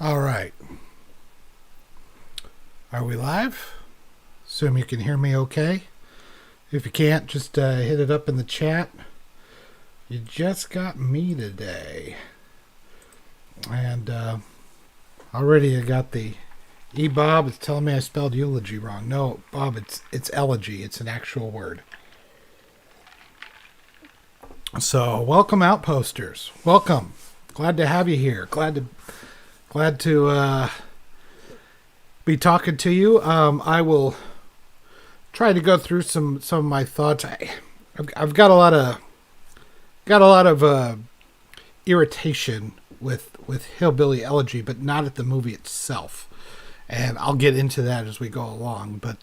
All right. Are we live? Assume you can hear me okay. If you can't, just hit it up in the chat. You just got me today. And already I got the Bob is telling me I spelled eulogy wrong. No, Bob, it's elegy. It's an actual word. So, welcome Outposters. Welcome. Glad to have you here. Glad to be talking to you. I will try to go through some of my thoughts. I've got a lot of irritation with Hillbilly Elegy, but not at the movie itself. And I'll get into that as we go along. But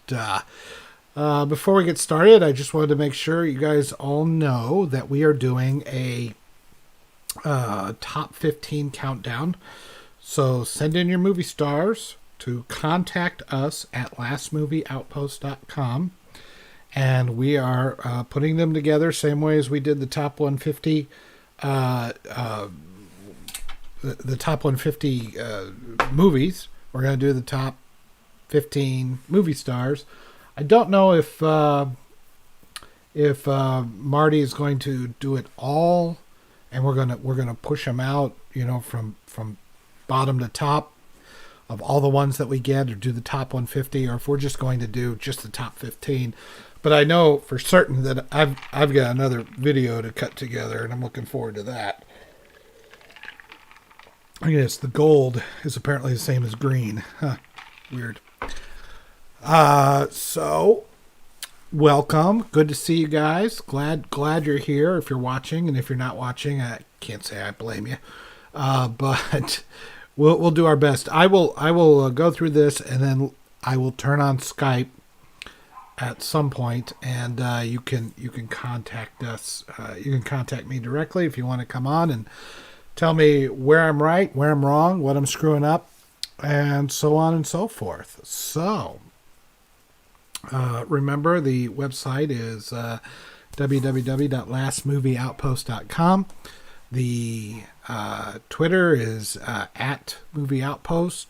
before we get started, I just wanted to make sure you guys all know that we are doing a top 15 countdown. So send in your movie stars to contact us at lastmovieoutpost.com. And we are putting them together same way as we did the top 150 the top 150 movies. We're going to do the top 15 movie stars. I don't know if Marty is going to do it all, and we're gonna push them out, from bottom to top of all the ones that we get, or do the top 150, or if we're just going to do just the top 15. But I know for certain that I've got another video to cut together, and I'm looking forward to that. I guess the gold is apparently the same as green. Huh. Weird. So welcome. Good to see you guys. Glad you're here. If you're watching, and if you're not watching, I can't say I blame you. But we'll do our best. I will go through this, and then I will turn on Skype at some point, and you can contact us. You can contact me directly if you want to come on and tell me where I'm right, where I'm wrong, what I'm screwing up, and so on and so forth. So, remember, the website is www.lastmovieoutpost.com. The Twitter is at Movie Outpost.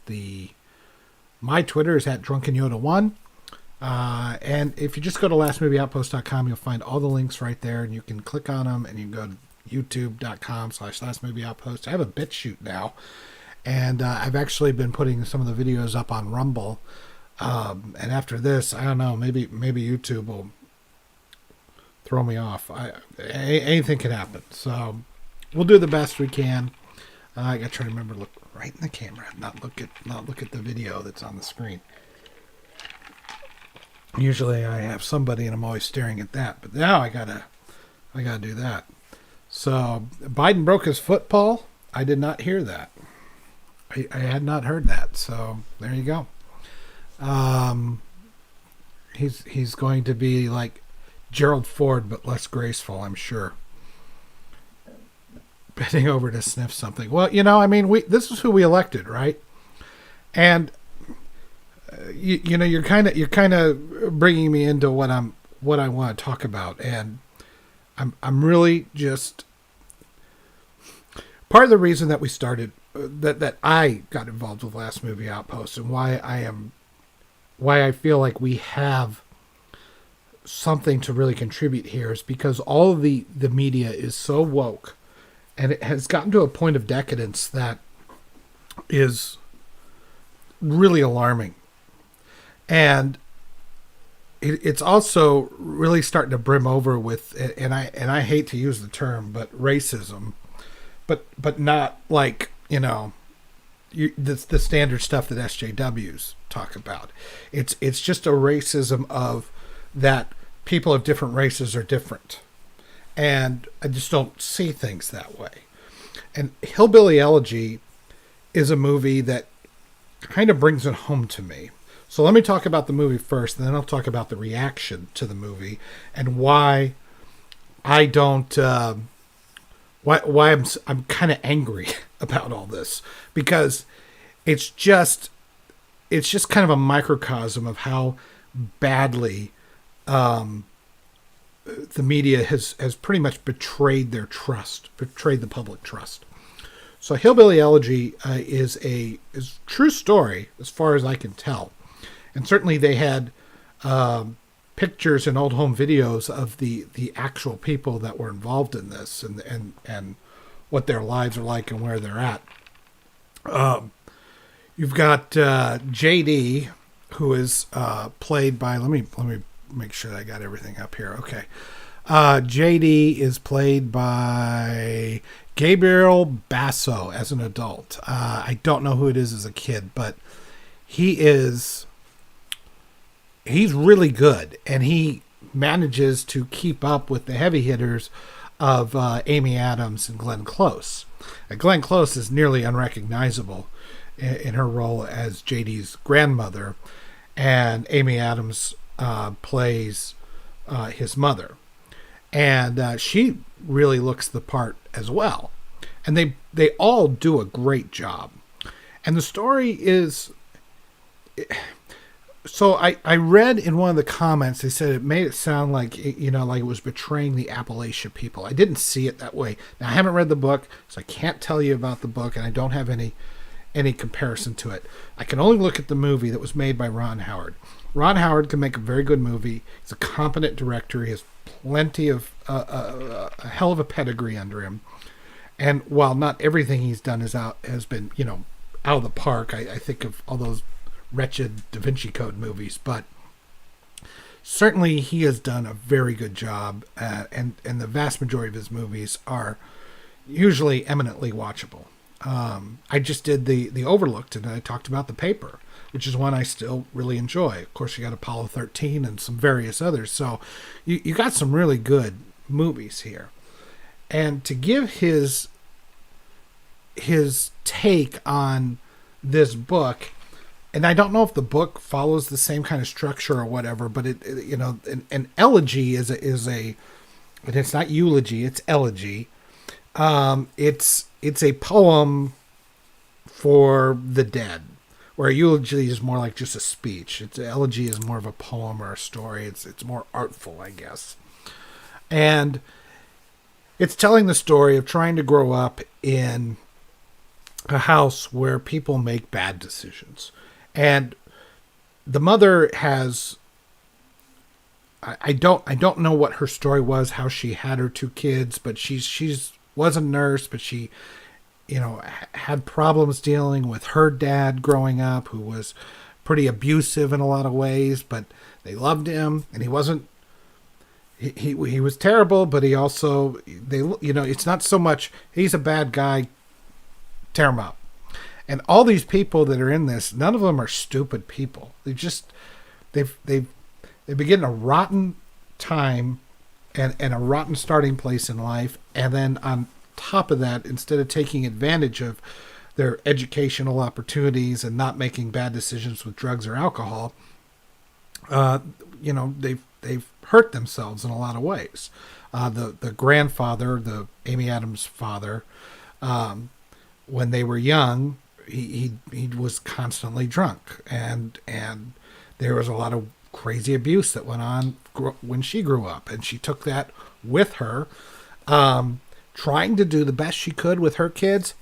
My Twitter is at Drunken Yoda 1. And if you just go to lastmovieoutpost.com, you'll find all the links right there, and you can click on them, and you can go to youtube.com/lastmovieoutpost. I have a BitChute now, and I've actually been putting some of the videos up on Rumble. And after this, I don't know, maybe YouTube will throw me off. Anything can happen. So we'll do the best we can. I gotta try to remember to look right in the camera, not look at the video that's on the screen. Usually I have somebody and I'm always staring at that, but now I gotta do that. So Biden broke his foot, Paul. I did not hear that. I had not heard that. So there you go. He's going to be like Gerald Ford, but less graceful, I'm sure. Bending over to sniff something. Well, this is who we elected, right? And you're kind of bringing me into what I want to talk about, and I'm really just part of the reason that we started that I got involved with Last Movie Outpost, and why I feel like we have something to really contribute here is because all of the media is so woke, and it has gotten to a point of decadence that is really alarming. And it's also really starting to brim over with, and I hate to use the term, but racism, but not like, the standard stuff that SJWs talk about. It's just a racism of that people of different races are different. And I just don't see things that way. And Hillbilly Elegy is a movie that kind of brings it home to me. So let me talk about the movie first, and then I'll talk about the reaction to the movie and why I don't, why I'm kind of angry about all this, because it's just kind of a microcosm of how badly the media has pretty much betrayed the public trust. So Hillbilly Elegy is a true story as far as I can tell, and certainly they had pictures and old home videos of the actual people that were involved in this, and what their lives are like and where they're at. You've got JD, who is played by. Let me make sure that I got everything up here. Okay. JD is played by Gabriel Basso as an adult. I don't know who it is as a kid, but he's really good, and he manages to keep up with the heavy hitters of Amy Adams and Glenn Close. Glenn Close is nearly unrecognizable in her role as JD's grandmother, and Amy Adams plays his mother. And she really looks the part as well. And they all do a great job. And the story is... So I read in one of the comments, they said it made it sound like, like it was betraying the Appalachia people. I didn't see it that way. Now, I haven't read the book, so I can't tell you about the book, and I don't have any comparison to it. I can only look at the movie that was made by Ron Howard. Ron Howard can make a very good movie. He's a competent director. He has plenty of a hell of a pedigree under him. And while not everything he's done has been out of the park, I think of all those wretched Da Vinci Code movies, but certainly he has done a very good job, and the vast majority of his movies are usually eminently watchable. I just did the Overlooked, and I talked about The Paper, which is one I still really enjoy. Of course, you got Apollo 13 and some various others. So you got some really good movies here. And to give his take on this book, and I don't know if the book follows the same kind of structure or whatever, but an elegy is a, but it's not eulogy, it's elegy. It's a poem for the dead, where a eulogy is more like just a speech. Elegy is more of a poem or a story. It's more artful, I guess. And it's telling the story of trying to grow up in a house where people make bad decisions. And the mother has, I don't know what her story was, how she had her two kids, but she's was a nurse, but she had problems dealing with her dad growing up, who was pretty abusive in a lot of ways, but they loved him, and he wasn't, he was terrible, but he also, it's not so much, he's a bad guy, tear him up. And all these people that are in this, none of them are stupid people. They've begin a rotten time and a rotten starting place in life, and then on top of that, instead of taking advantage of their educational opportunities and not making bad decisions with drugs or alcohol, they've hurt themselves in a lot of ways. The grandfather, the Amy Adams' father, when they were young, he was constantly drunk, and there was a lot of crazy abuse that went on when she grew up, and she took that with her, trying to do the best she could with her kids,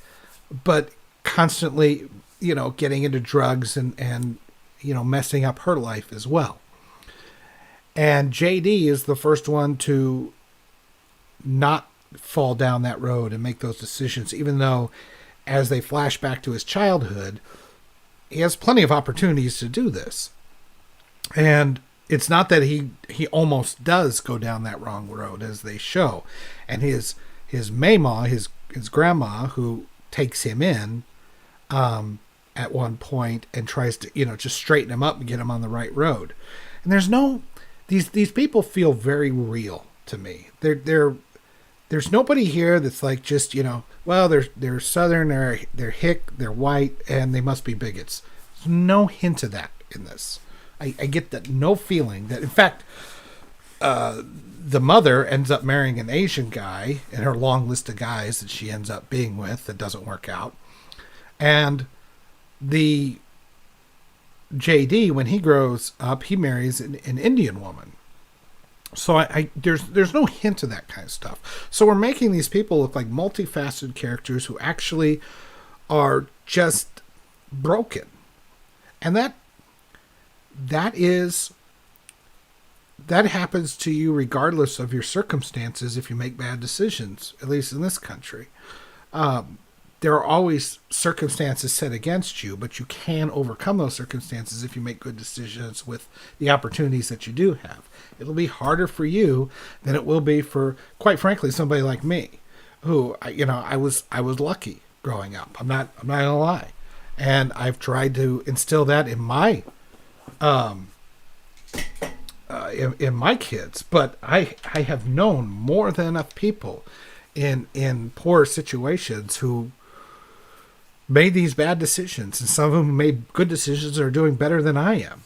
but constantly, getting into drugs and messing up her life as well. And JD is the first one to not fall down that road and make those decisions, even though as they flash back to his childhood, he has plenty of opportunities to do this. And it's not that he almost does go down that wrong road, as they show. And his Mayma, his grandma, who takes him in at one point and tries to just straighten him up and get him on the right road. And there's no these people feel very real to me. There's nobody here that's like just well, they're Southern, they're hick, they're white, and they must be bigots. There's no hint of that in this. I get that no feeling that, in fact, the mother ends up marrying an Asian guy in her long list of guys that she ends up being with that doesn't work out. And the JD, when he grows up, he marries an Indian woman. So there's no hint of that kind of stuff. So we're making these people look like multifaceted characters who actually are just broken, and that is that happens to you regardless of your circumstances if you make bad decisions. At least in this country, there are always circumstances set against you, but you can overcome those circumstances if you make good decisions with the opportunities that you do have. It'll be harder for you than it will be for, quite frankly, somebody like me, who I was lucky growing up. I'm not gonna lie, and I've tried to instill that in my in my kids. But I have known more than enough people in poor situations who made these bad decisions, and some of them made good decisions that are doing better than I am.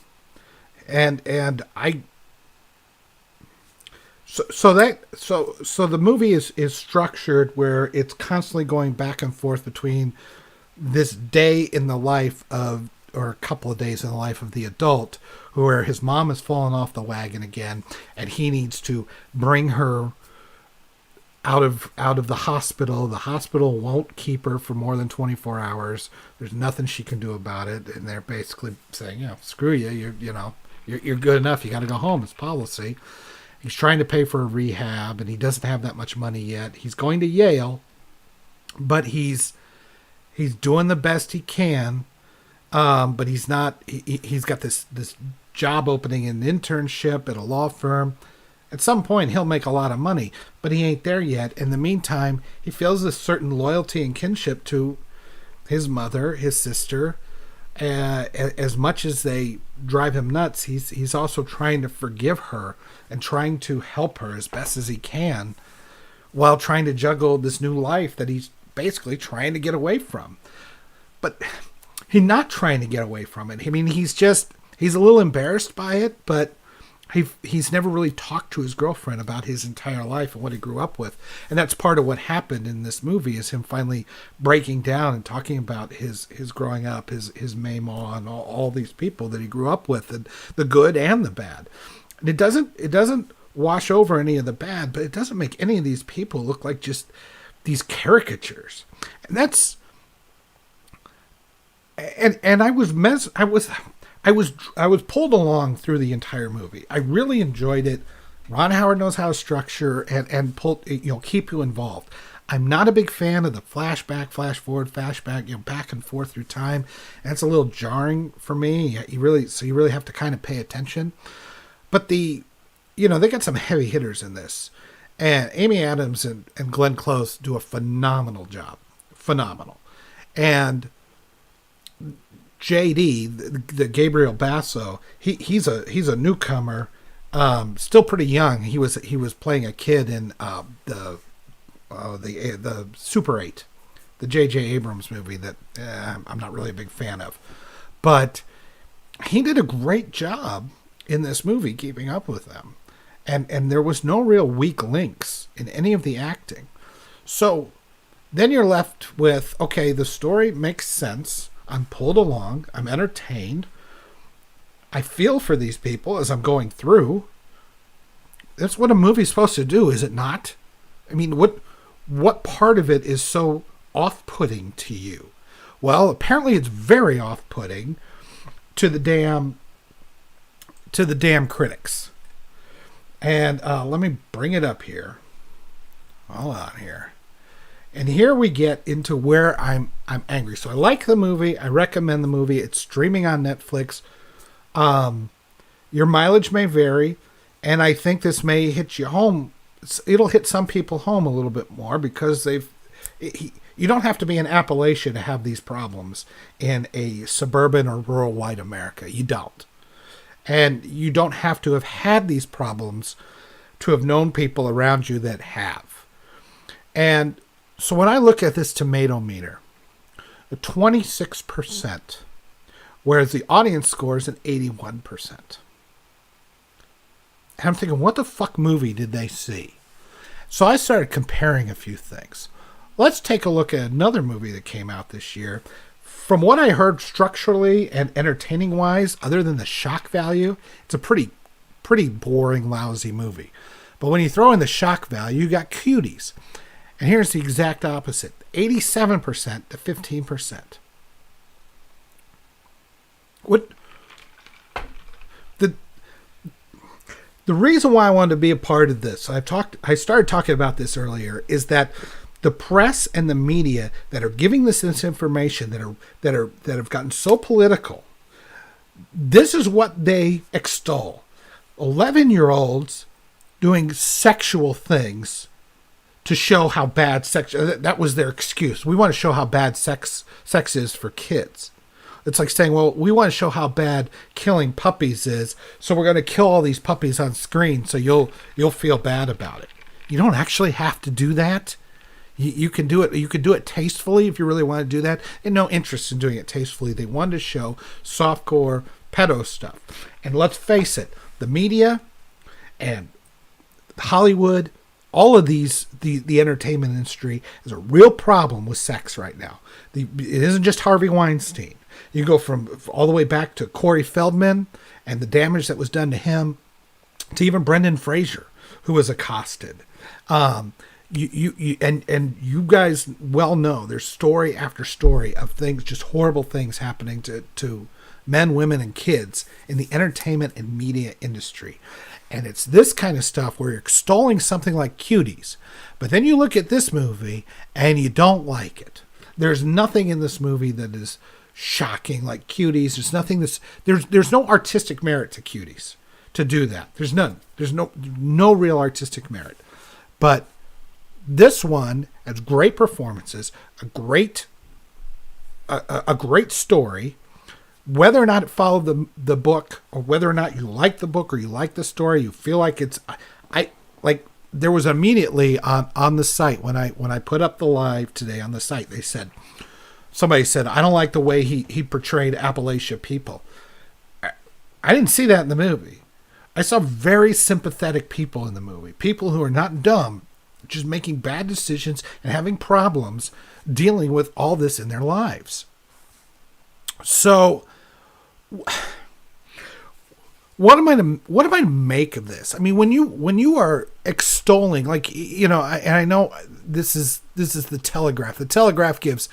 And I so the movie is structured where it's constantly going back and forth between this day in the life of, or a couple of days in the life of the adult, where his mom has fallen off the wagon again, and he needs to bring her out of the hospital. The hospital won't keep her for more than 24 hours. There's nothing she can do about it, and they're basically saying, screw you. You're good enough. You got to go home. It's policy. He's trying to pay for a rehab, and he doesn't have that much money yet. He's going to Yale, but he's doing the best he can. But he's not. He's got this job opening, an internship at a law firm. At some point, he'll make a lot of money, but he ain't there yet. In the meantime, he feels a certain loyalty and kinship to his mother, his sister. As much as they drive him nuts, he's also trying to forgive her and trying to help her as best as he can, while trying to juggle this new life that he's basically trying to get away from. But he's not trying to get away from it. I mean, he's a little embarrassed by it, but he's never really talked to his girlfriend about his entire life and what he grew up with. And that's part of what happened in this movie, is him finally breaking down and talking about his growing up, his Mama, and all these people that he grew up with, and the good and the bad. And it doesn't wash over any of the bad, but it doesn't make any of these people look like just these caricatures. And that's and I was pulled along through the entire movie. I really enjoyed it. Ron Howard knows how to structure and pull, keep you involved. I'm not a big fan of the flashback, flash forward, flashback, back and forth through time. That's a little jarring for me. You really have to kind of pay attention. But they got some heavy hitters in this, and Amy Adams and Glenn Close do a phenomenal job. Phenomenal. And JD, the Gabriel Basso, he's a newcomer, still pretty young. He was playing a kid in the Super 8, the J.J. Abrams movie that I'm not really a big fan of, but he did a great job in this movie keeping up with them, and there was no real weak links in any of the acting. So then you're left with, okay, the story makes sense. I'm pulled along. I'm entertained. I feel for these people as I'm going through. That's what a movie's supposed to do, is it not? I mean, what part of it is so off-putting to you? Well, apparently it's very off-putting to the damn critics. And let me bring it up here. Hold on here. And here we get into where I'm angry. So I like the movie. I recommend the movie. It's streaming on Netflix. Your mileage may vary, and I think this may hit you home. It'll hit some people home a little bit more, because you don't have to be in Appalachia to have these problems in a suburban or rural white America. You don't. And you don't have to have had these problems to have known people around you that have. And so when I look at this tomato meter, 26%, whereas the audience score is an 81%. And I'm thinking, what the fuck movie did they see? So I started comparing a few things. Let's take a look at another movie that came out this year. From what I heard structurally and entertaining-wise, other than the shock value, it's a pretty pretty boring, lousy movie. But when you throw in the shock value, you got Cuties. And here's the exact opposite. 87% to 15%. What the reason why I wanted to be a part of this, I started talking about this earlier, is that the press and the media that are giving this information that have gotten so political, this is what they extol. 11-year-olds doing sexual things to show how bad sex, that was their excuse. We want to show how bad sex is for kids. It's like saying, well, we want to show how bad killing puppies is, so we're going to kill all these puppies on screen so you'll feel bad about it. You don't actually have to do that. You can do it. You can do it tastefully if you really want to do that. And no interest in doing it tastefully. They wanted to show softcore pedo stuff. And let's face it, the media and Hollywood, all of these, the entertainment industry has a real problem with sex right now. It isn't just Harvey Weinstein. You go from all the way back to Corey Feldman and the damage that was done to him, to even Brendan Fraser, who was accosted. You guys well know there's story after story of things, just horrible things happening to men, women, and kids in the entertainment and media industry. And it's this kind of stuff where you're extolling something like Cuties, but then you look at this movie and you don't like it. There's nothing in this movie that is shocking like Cuties. There's nothing there's no artistic merit to Cuties to do that. There's none. There's no real artistic merit. But this one has great performances, a great story. Whether or not it followed the book, or whether or not you like the book or you like the story, you feel like it's there was immediately on the site when I put up the live today on the site, somebody said, I don't like the way he portrayed Appalachia people. I didn't see that in the movie. I saw very sympathetic people in the movie. People who are not dumb, just making bad decisions and having problems dealing with all this in their lives. So, what am I to make of this? I mean, when you are extolling, like, and I know this is the Telegraph. The Telegraph gives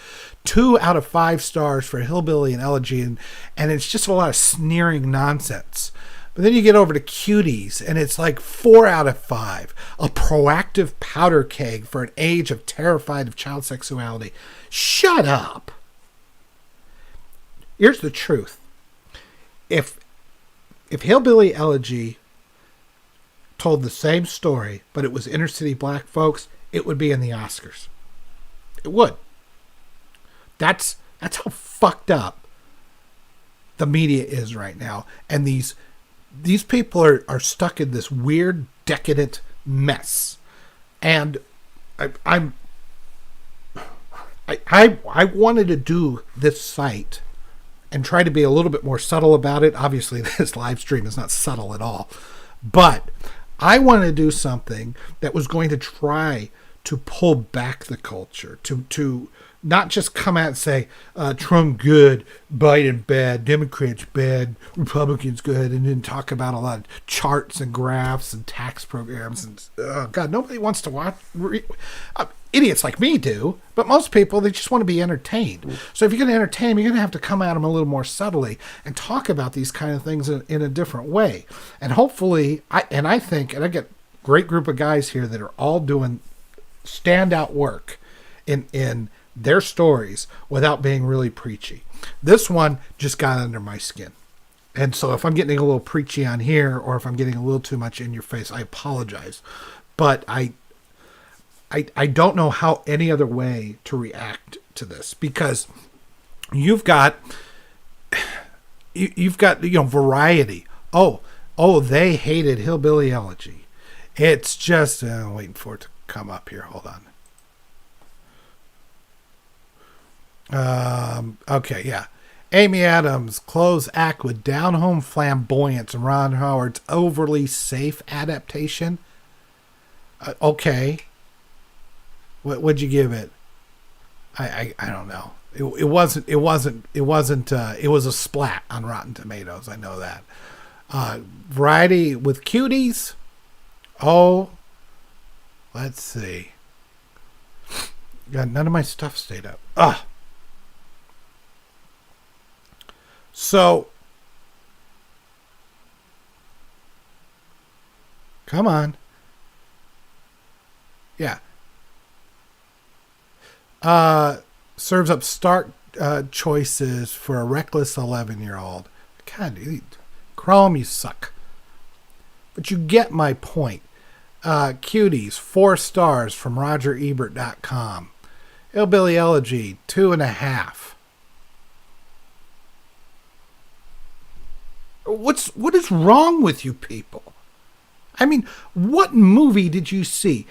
2 out of 5 stars for Hillbilly and Elegy, and it's just a lot of sneering nonsense. But then you get over to Cuties, and it's like 4 out of 5. A proactive powder keg for an age of terrified of child sexuality. Shut up. Here's the truth. If Hillbilly Elegy told the same story, but it was inner city black folks, it would be in the Oscars. It would. That's how fucked up the media is right now. And these people are stuck in this weird, decadent mess. And I wanted to do this site and try to be a little bit more subtle about it. Obviously, this live stream is not subtle at all. But I wanted to do something that was going to try to pull back the culture, to not just come out and say, Trump good, Biden bad, Democrats bad, Republicans good, and then talk about a lot of charts and graphs and tax programs. And God, nobody wants to watch. Idiots like me do, but most people, they just want to be entertained. So if you're going to entertain them, you're going to have to come at them a little more subtly and talk about these kind of things in a different way. And hopefully, I get a great group of guys here that are all doing standout work in their stories without being really preachy. This one just got under my skin. And so if I'm getting a little preachy on here, or if I'm getting a little too much in your face, I apologize. But I don't know how any other way to react to this, because you've got Variety. Oh, they hated Hillbilly Elegy. It's just waiting for it to come up here. Hold on. Okay, yeah. Amy Adams close act with down-home flamboyance and Ron Howard's overly safe adaptation. Okay. What'd you give it? I don't know. It was a splat on Rotten Tomatoes. I know that. Variety with Cuties. Oh, let's see. God, none of my stuff stayed up. Ugh. So, come on. Yeah. Serves up stark choices for a reckless 11-year-old. God, Chrome, you suck. But you get my point. Cuties, 4 stars from RogerEbert.com. Hillbilly Elegy, 2.5. What is wrong with you people? I mean, what movie did you see?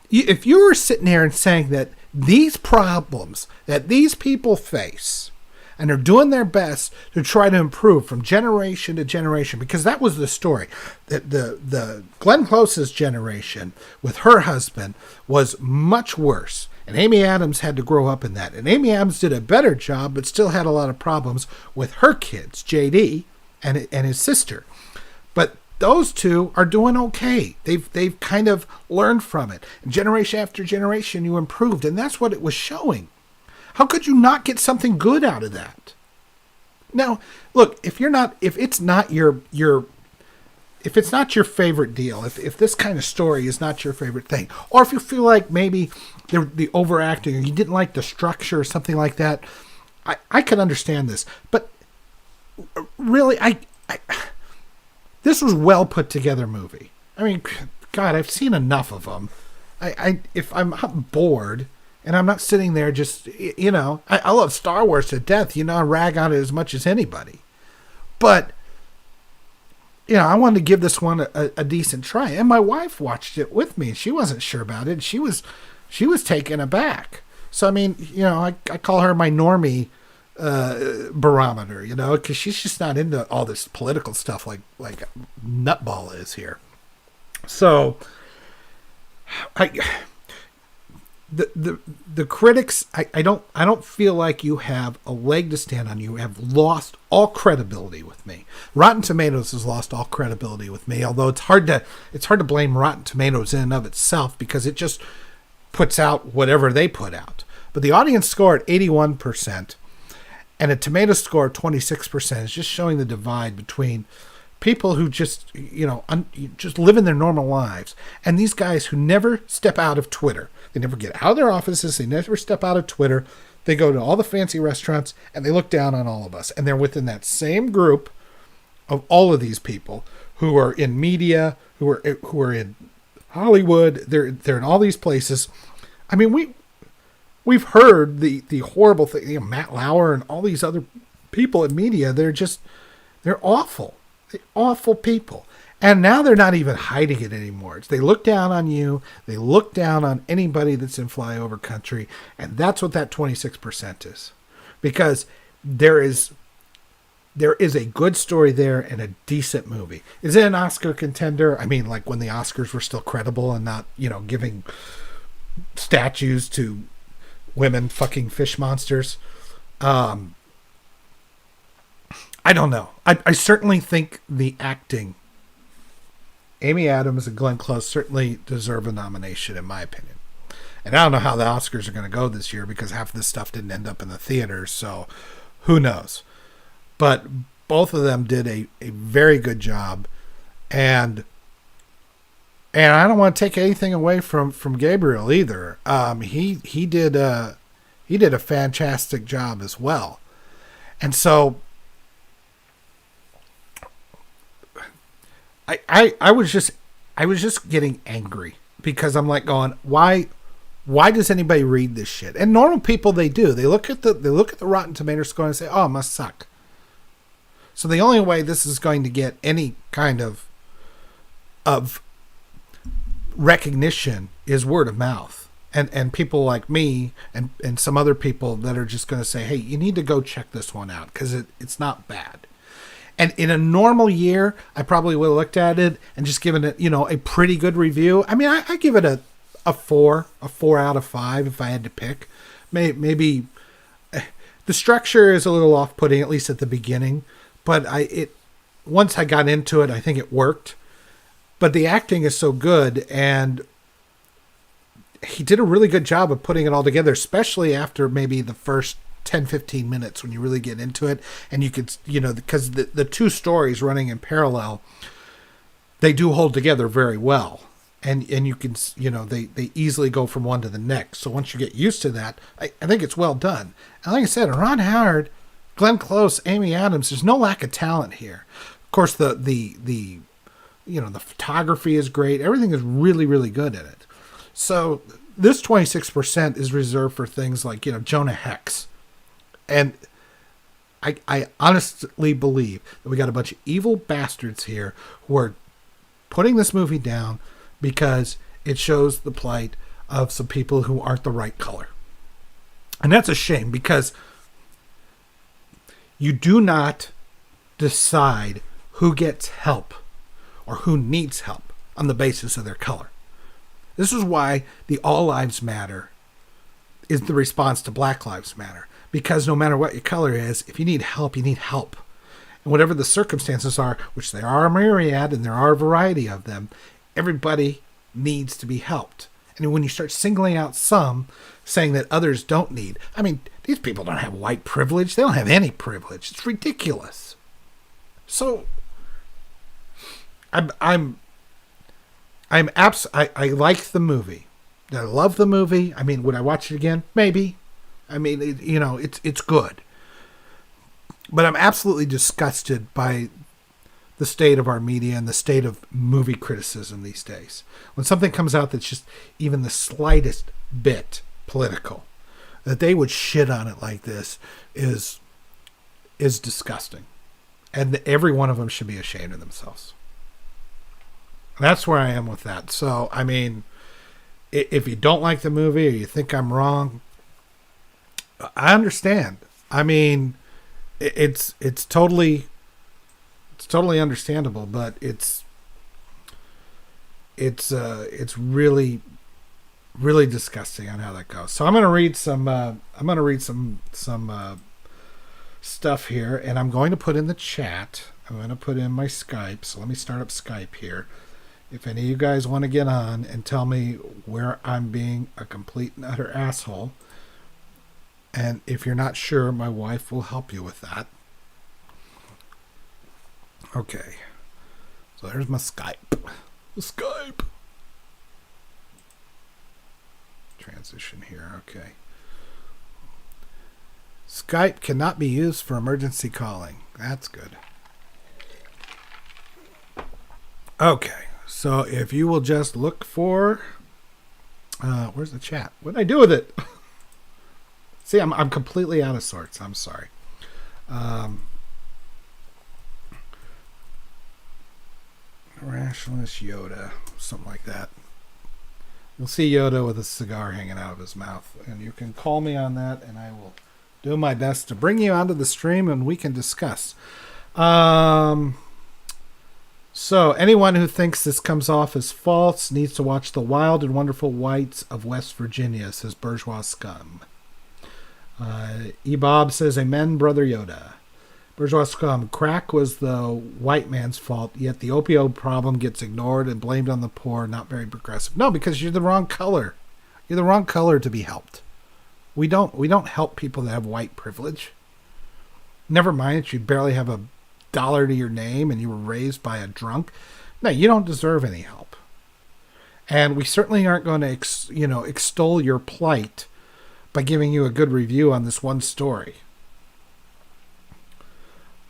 If you were sitting there and saying that these problems that these people face, and they're doing their best to try to improve from generation to generation, because that was the story. The Glenn Close's generation with her husband was much worse. And Amy Adams had to grow up in that. And Amy Adams did a better job, but still had a lot of problems with her kids, JD and his sister. But those two are doing okay. They've kind of learned from it. And generation after generation, you improved. And that's what it was showing. How could you not get something good out of that? Now, look, if it's not your favorite deal, if this kind of story is not your favorite thing, or if you feel like maybe the overacting, or you didn't like the structure or something like that, I can understand this. But really, this was well put together movie. I mean, God, I've seen enough of them. If I'm bored and I'm not sitting there just, I love Star Wars to death. I rag on it as much as anybody. But, I wanted to give this one a decent try. And my wife watched it with me. She wasn't sure about it. She was taken aback. So, I mean, I call her my normie barometer, because she's just not into all this political stuff like Nutball is here. So, the critics, I don't feel like you have a leg to stand on. You have lost all credibility with me. Rotten Tomatoes has lost all credibility with me. Although it's hard to blame Rotten Tomatoes in and of itself, because it just puts out whatever they put out. But the audience score at 81% and a tomato score of 26% is just showing the divide between people who just just living their normal lives, and these guys who never step out of Twitter. They never get out of their offices. They never step out of Twitter. They go to all the fancy restaurants, and they look down on all of us. And they're within that same group of all of these people who are in media, who are in Hollywood. They're in all these places. I mean, we've heard the horrible thing. Matt Lauer and all these other people in media. They're awful. They're awful people. And now they're not even hiding it anymore. They look down on you. They look down on anybody that's in flyover country. And that's what that 26% is. Because there is a good story there and a decent movie. Is it an Oscar contender? I mean, like when the Oscars were still credible and not, giving statues to women fucking fish monsters. I don't know. I certainly think the acting, Amy Adams and Glenn Close certainly deserve a nomination, in my opinion. And I don't know how the Oscars are going to go this year, because half of this stuff didn't end up in the theaters, so who knows. But both of them did a very good job. And I don't want to take anything away from Gabriel either. He did a fantastic job as well. And so I was just getting angry, because I'm like going, why does anybody read this shit? And normal people, they do. They look at the Rotten Tomatoes score and say, oh, it must suck. So the only way this is going to get any kind of recognition is word of mouth. And people like me and some other people that are just going to say, hey, you need to go check this one out, because it's not bad. And in a normal year, I probably would have looked at it and just given it, a pretty good review. I mean, I give it a 4 out of 5 if I had to pick. Maybe the structure is a little off-putting, at least at the beginning, but once I got into it, I think it worked. But the acting is so good, and he did a really good job of putting it all together, especially after maybe the first 10, 15 minutes when you really get into it. And you could, because the two stories running in parallel, they do hold together very well. And you can, they easily go from one to the next. So once you get used to that, I think it's well done. And like I said, Ron Howard, Glenn Close, Amy Adams, there's no lack of talent here. Of course, the photography is great. Everything is really, really good in it. So this 26% is reserved for things like, Jonah Hex. And I honestly believe that we got a bunch of evil bastards here who are putting this movie down because it shows the plight of some people who aren't the right color. And that's a shame, because you do not decide who gets help or who needs help on the basis of their color. This is why the All Lives Matter is the response to Black Lives Matter. Because no matter what your color is, if you need help, you need help. And whatever the circumstances are, which there are a myriad and there are a variety of them, everybody needs to be helped. And when you start singling out some, saying that others don't need, I mean, these people don't have white privilege. They don't have any privilege. It's ridiculous. So I like the movie. I love the movie. I mean, would I watch it again? Maybe. I mean, it's good. But I'm absolutely disgusted by the state of our media and the state of movie criticism these days. When something comes out that's just even the slightest bit political, that they would shit on it like this is disgusting. And every one of them should be ashamed of themselves. That's where I am with that. So, I mean, if you don't like the movie or you think I'm wrong, I understand. I mean, it's totally understandable, but it's really, really disgusting on how that goes. So I'm going to read some stuff here, and I'm going to put in the chat. I'm going to put in my Skype. So let me start up Skype here. If any of you guys want to get on and tell me where I'm being a complete and utter asshole, and if you're not sure, my wife will help you with that. Okay. So there's my Skype. The Skype. Transition here. Okay. Skype cannot be used for emergency calling. That's good. Okay. So if you will just look for... where's the chat? What did I do with it? See, I'm completely out of sorts. I'm sorry. Rationalist Yoda. Something like that. You'll see Yoda with a cigar hanging out of his mouth. And you can call me on that, and I will do my best to bring you onto the stream, and we can discuss. So, anyone who thinks this comes off as false needs to watch The Wild and Wonderful Whites of West Virginia, says Bourgeois Scum. E-Bob says, Amen, Brother Yoda. Bourgeois Scum, crack was the white man's fault, yet the opioid problem gets ignored and blamed on the poor, not very progressive. No, because you're the wrong color. You're the wrong color to be helped. We don't help people that have white privilege. Never mind that you barely have $1 to your name and you were raised by a drunk. No, you don't deserve any help. And we certainly aren't going to extol your plight by giving you a good review on this one story.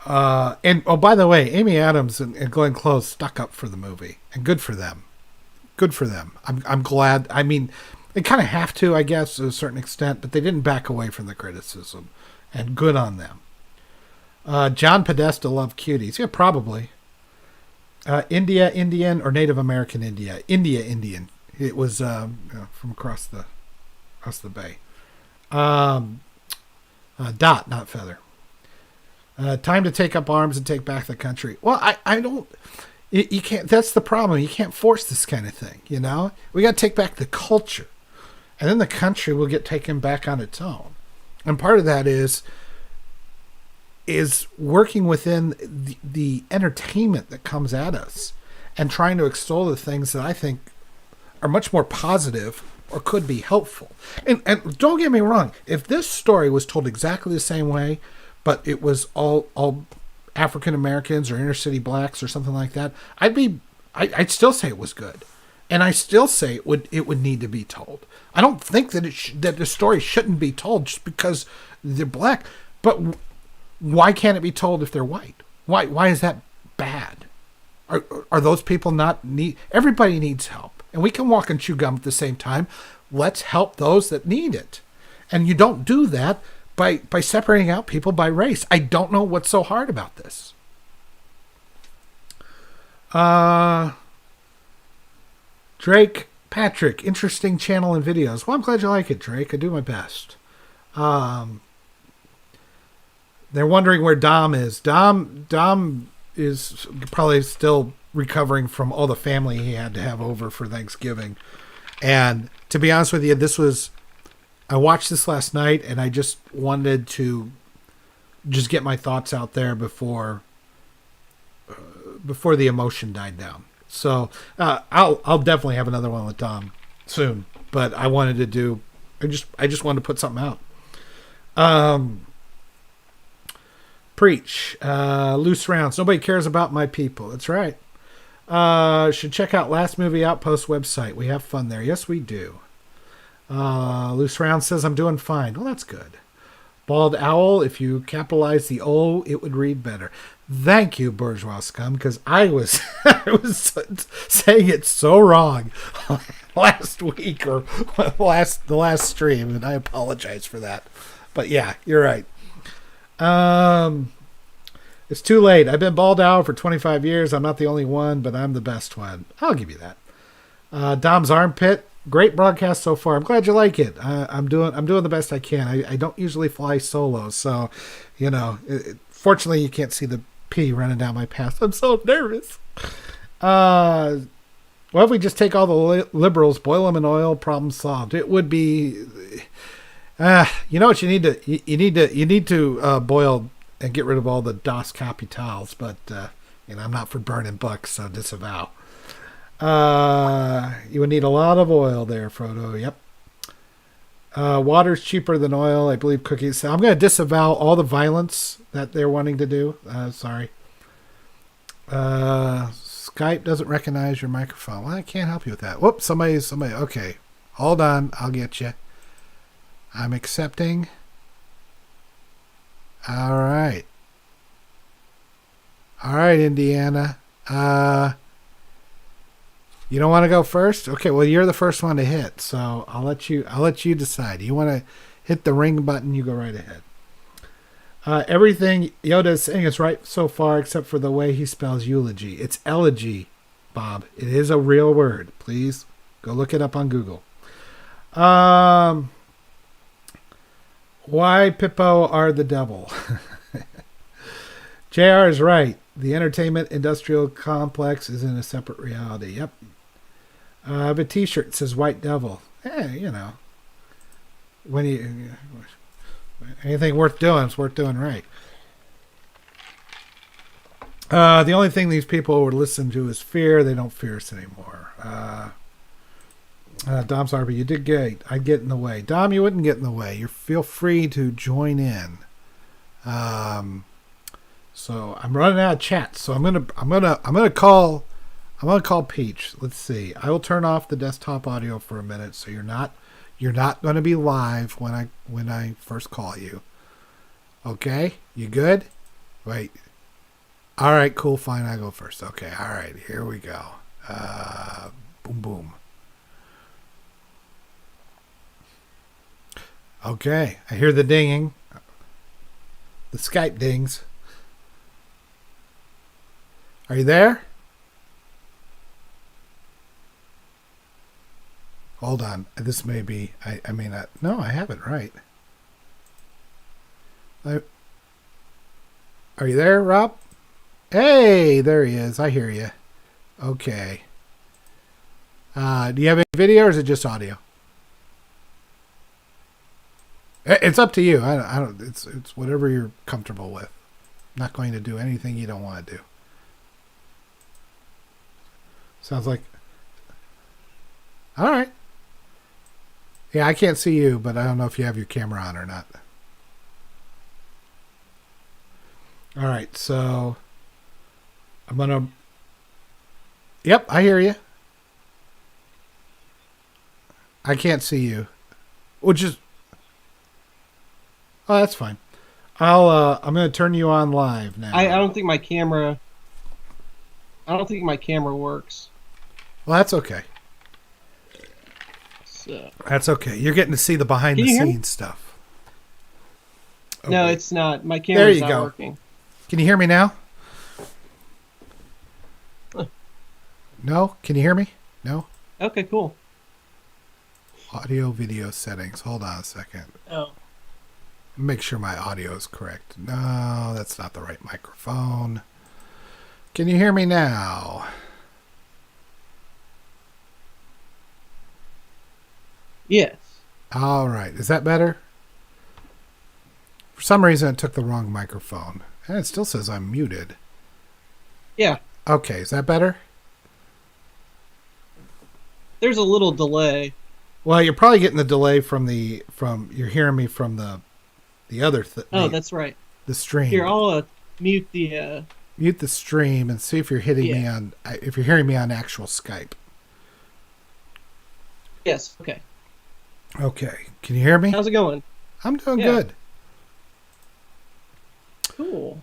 And by the way, Amy Adams and Glenn Close stuck up for the movie, and good for them. Good for them. I'm glad. I mean, they kind of have to, I guess, to a certain extent, but they didn't back away from the criticism, and good on them. John Podesta loved Cuties. Yeah, probably. India, Indian, or Native American India. India, Indian. It was from across the bay. Dot, not feather. Time to take up arms and take back the country. Well, I don't... You can't... That's the problem. You can't force this kind of thing, you know? We got to take back the culture. And then the country will get taken back on its own. And part of that is... is working within the entertainment that comes at us and trying to extol the things that I think are much more positive or could be helpful. And don't get me wrong, if this story was told exactly the same way, but it was all African Americans or inner city blacks or something like that, I'd still say it was good. And I still say it would need to be told. I don't think that that the story shouldn't be told just because they're black. But why can't it be told if they're white? Why is that bad? Are those people not need? Everybody needs help, and we can walk and chew gum at the same time. Let's help those that need it, and you don't do that by separating out people by race. I don't know what's so hard about this. Drake Patrick, interesting channel and videos. Well, I'm glad you like it, Drake. I do my best. They're wondering where Dom is. Dom is probably still recovering from all the family he had to have over for Thanksgiving. And to be honest with you, I watched this last night and I just wanted to just get my thoughts out there before the emotion died down. So I'll definitely have another one with Dom soon. But I wanted to do, I just wanted to put something out. Preach. Loose rounds. Nobody cares about my people. That's right. Should check out last movie Outpost website. We have fun there. Yes, we do. Loose round says I'm doing fine. Well, that's good. Bald owl. If you capitalize the O, it would read better. Thank you, bourgeois scum, because I was saying it so wrong last week or the last stream, and I apologize for that. But yeah, you're right. It's too late. I've been bald owl for 25 years. I'm not the only one, but I'm the best one. I'll give you that. Dom's armpit. Great broadcast so far. I'm glad you like it. I'm doing the best I can. I don't usually fly solo, so fortunately you can't see the pee running down my path. I'm so nervous. What if we just take all the liberals, boil them in oil, problem solved? It would be. You know what you need to you need to boil and get rid of all the Das Capitals, but I'm not for burning books, so disavow. You would need a lot of oil there, Frodo. Yep. Water's cheaper than oil, I believe. Cookies. So I'm going to disavow all the violence that they're wanting to do. Sorry. Skype doesn't recognize your microphone. Well, I can't help you with that. Whoops, somebody. Okay, hold on. I'll get you. I'm accepting. All right, Indiana. You don't want to go first? Okay, well, you're the first one to hit, so I'll let you decide. You want to hit the ring button, you go right ahead. Everything Yoda is saying is right so far, except for the way he spells eulogy. It's elegy, Bob. It is a real word. Please go look it up on Google. Why Pippo are the devil? JR is right. The entertainment industrial complex is in a separate reality. Yep. I have a t-shirt that says White Devil. When anything worth doing is worth doing right. The only thing these people would listen to is fear. They don't fear us anymore. Dom's RB, you did great. I'd get in the way. Dom, you wouldn't get in the way. You feel free to join in. So I'm running out of chat. So I'm gonna call Peach. Let's see. I will turn off the desktop audio for a minute, so you're not going to be live when I first call you. Okay, you good? Wait. All right, cool, fine. I go first. Okay, all right. Here we go. Boom, boom. Okay, I hear the dinging. The Skype dings. Are you there? Hold on. This may be... I may not... No, I have it right. Are you there, Rob? Hey, there he is. I hear you. Okay. Do you have any video or is it just audio? It's up to you. I don't. It's whatever you're comfortable with. not going to do anything you don't want to do. Sounds like... All right. Yeah, I can't see you, but I don't know if you have your camera on or not. All right, so I'm going to... Yep, I hear you. I can't see you. Which is... Oh, that's fine. I'm going to turn you on live now. I don't think my camera... I don't think my camera works. Well, that's okay. So. That's okay. You're getting to see the behind-the-scenes stuff. Okay. No, it's not. My camera's not working. Can you hear me now? No? Can you hear me? No? Okay, cool. Audio video settings. Hold on a second. Oh. Make sure my audio is correct. No, that's not the right microphone. Can you hear me now? Yes. All right. Is that better? For some reason, it took the wrong microphone. And it still says I'm muted. Yeah. Okay. Is that better? There's a little delay. Well, you're probably getting the delay from you're hearing me from the other that's right. The stream. Here, I'll mute the stream and see if you're if you're hearing me on actual Skype. Yes. Okay. Okay. Can you hear me? How's it going? I'm doing good. Cool.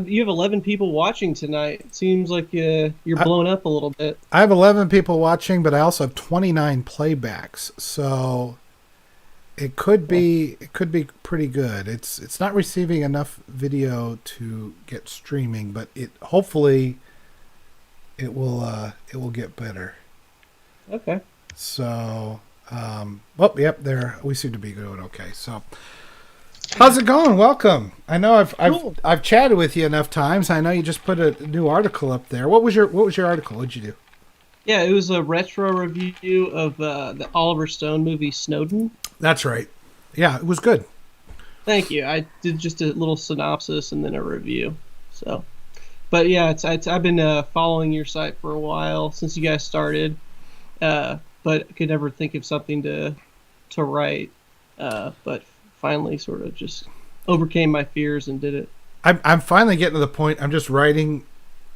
You have 11 people watching tonight. It seems like you're blowing up a little bit. I have 11 people watching, but I also have 29 playbacks. So it could be pretty good. It's not receiving enough video to get streaming, but hopefully it will get better. Okay. So yep, there we seem to be doing okay. So how's it going? Welcome. I know I've chatted with you enough times. I know you just put a new article up there. What was your article? What'd you do? Yeah, it was a retro review of the Oliver Stone movie Snowden. That's right. Yeah, it was good. Thank you. I did just a little synopsis and then a review. So, but yeah, I've been following your site for a while since you guys started, but could never think of something to write. But finally, sort of just overcame my fears and did it. I'm finally getting to the point. I'm just writing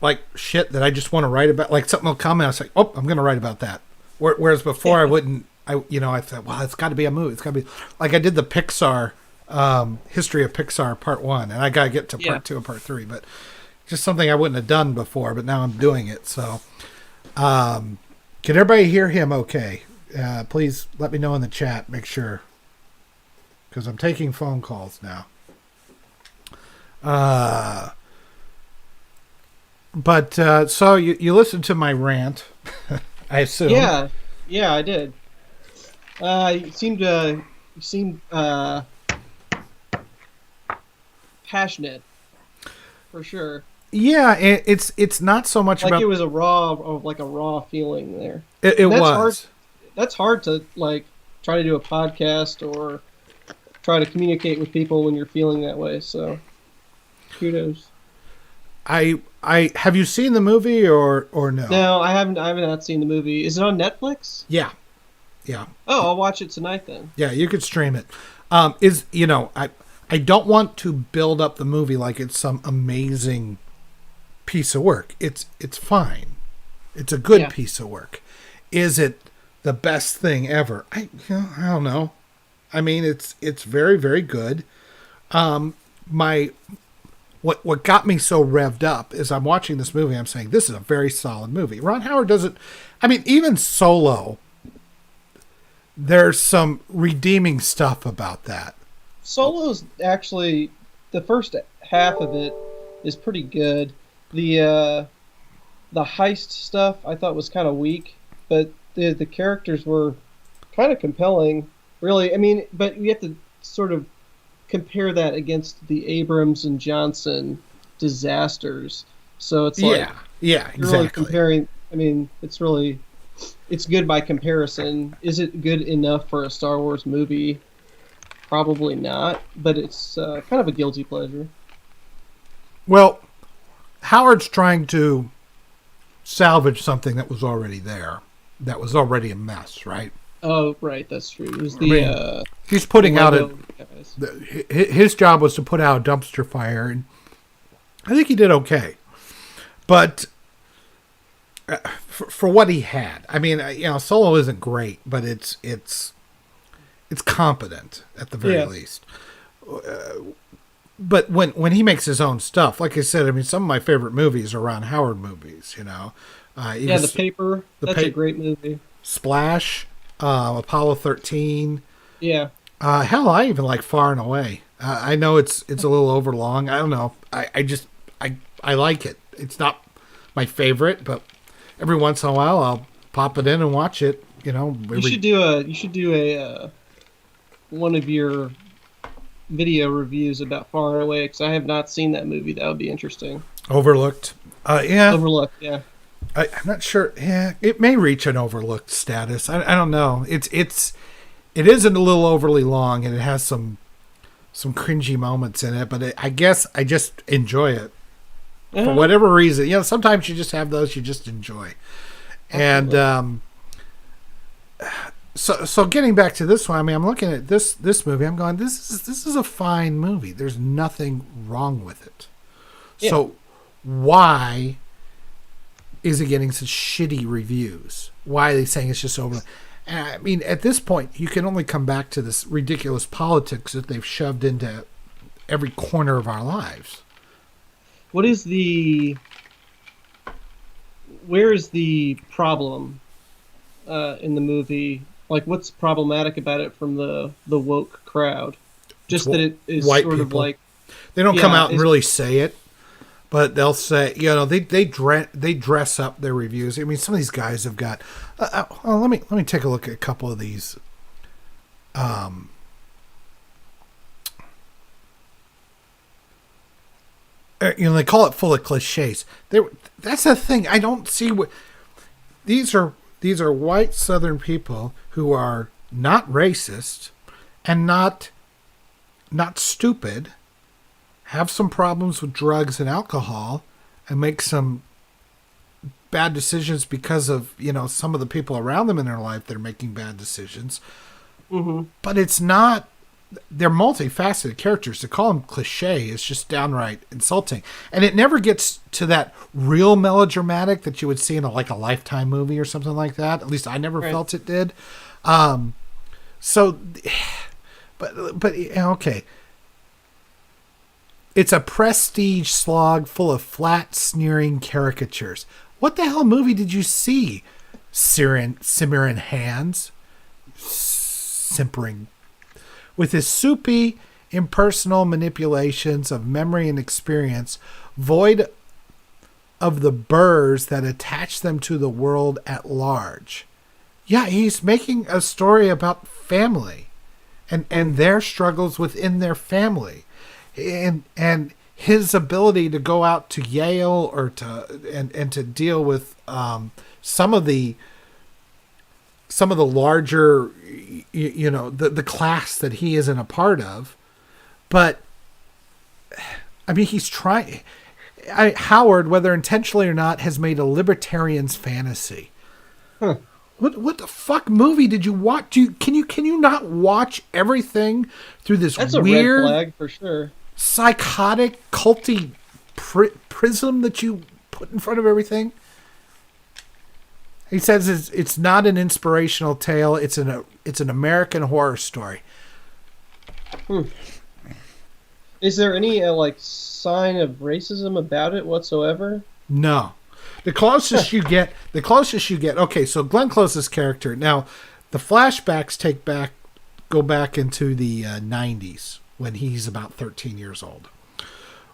like shit that I just want to write about. Like something will come and I was like, oh, I'm going to write about that. Whereas before I wouldn't. I thought, well, it's got to be a movie. It's got to be like I did the Pixar history of Pixar part 1, and I got to get to part 2 and part 3. But just something I wouldn't have done before, but now I'm doing it. So, can everybody hear him? Okay, please let me know in the chat. Make sure, because I'm taking phone calls now. But so you listened to my rant, I assume. Yeah, I did. You seemed passionate, for sure. Yeah, it's not so much like about it was a raw feeling there. It was. That's hard to like try to do a podcast or try to communicate with people when you're feeling that way. So, kudos. I have you seen the movie or no? No, I haven't. I have not seen the movie. Is it on Netflix? Yeah. Oh, I'll watch it tonight then. Yeah, you could stream it. I don't want to build up the movie like it's some amazing piece of work. It's fine. It's a good piece of work. Is it the best thing ever? I don't know. I mean, it's very, very good. What got me so revved up is I'm watching this movie. I'm saying this is a very solid movie. Ron Howard doesn't. I mean, even Solo. There's some redeeming stuff about that. Solo's actually the first half of it is pretty good. The heist stuff I thought was kind of weak, but the characters were kind of compelling. Really, I mean, but you have to sort of compare that against the Abrams and Johnson disasters. So it's like exactly. Really comparing. I mean, it's good by comparison. Is it good enough for a Star Wars movie? Probably not, but it's kind of a guilty pleasure. Well, Howard's trying to salvage something that was already there, that was already a mess, right? Oh, right, that's true. It was I mean, he's the putting out Lego guys. his job was to put out a dumpster fire, and I think he did okay. But for what he had, I mean, Solo isn't great, but it's competent at the very least. But when he makes his own stuff, like I said, I mean, some of my favorite movies are Ron Howard movies. The Paper. That's a great movie. Splash, Apollo 13. Yeah. Hell, I even like Far and Away. I know it's a little overlong. I don't know. I like it. It's not my favorite, but every once in a while I'll pop it in and watch it. You should do a one of your video reviews about Far and Away, because I have not seen that movie. That would be interesting. Overlooked. Yeah. Overlooked. Yeah. I'm not sure. Yeah, it may reach an overlooked status. I don't know. It isn't a little overly long, and it has some cringy moments in it. But I guess I just enjoy it for whatever reason. Sometimes you just have those you just enjoy. And so getting back to this one, I mean, I'm looking at this movie. I'm going, this is a fine movie. There's nothing wrong with it. Yeah. So why is it getting such shitty reviews? Why are they saying it's just over? And I mean, at this point, you can only come back to this ridiculous politics that they've shoved into every corner of our lives. Where is the problem in the movie? Like, what's problematic about it from the woke crowd? Just that it is white sort people. Of like... They don't come out and really say it, but they'll say, they dress up their reviews. I mean, some of these guys have got... let me take a look at a couple of these. They call it full of cliches. That's the thing. I don't see what... These are white Southern people who are not racist and not stupid, have some problems with drugs and alcohol, and make some bad decisions because of some of the people around them in their life that are making bad decisions. Mm-hmm. But it's not. They're multifaceted characters. To call them cliche is just downright insulting, and it never gets to that real melodramatic that you would see in a Lifetime movie or something like that. At least I never felt it did. So, but okay. It's a prestige slog full of flat, sneering caricatures. What the hell movie did you see? Cimarron Hands, simpering. With his soupy, impersonal manipulations of memory and experience, void of the burrs that attach them to the world at large. Yeah, he's making a story about family and their struggles within their family. And his ability to go out to Yale or to deal with some of the larger, the class that he isn't a part of. But I mean, he's trying. Howard, whether intentionally or not, has made a libertarian's fantasy. Huh. What the fuck movie did you watch? Can you not watch everything through this That's weird, a red flag for sure, psychotic, culty prism that you put in front of everything? He says it's not an inspirational tale. It's an American horror story. Is there any sign of racism about it whatsoever? No. The closest you get. Okay, so Glenn Close's character. Now, the flashbacks go back into the 90s when he's about 13 years old,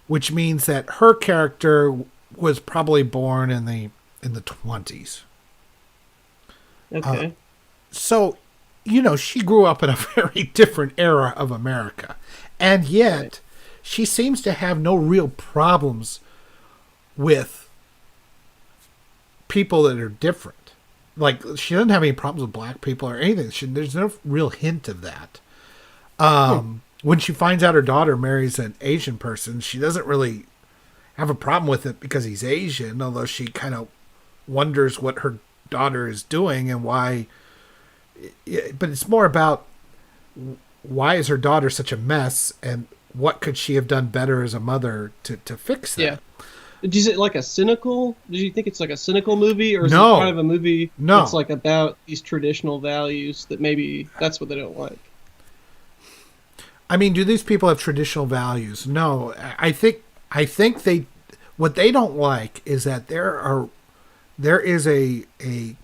which means that her character was probably born in the 20s. Okay. So, she grew up in a very different era of America. And yet, she seems to have no real problems with people that are different. Like, she doesn't have any problems with black people or anything. There's no real hint of that. When she finds out her daughter marries an Asian person, she doesn't really have a problem with it because he's Asian, although she kind of wonders what her daughter is doing and why. But it's more about why is her daughter such a mess and what could she have done better as a mother to fix Yeah. that? Is it like a cynical? Did you think it's like a cynical movie, or is it No, kind of a movie that's no. like about these traditional values that maybe that's what they don't like? I mean, do these people have traditional values? No. I think they what they don't like is that there is a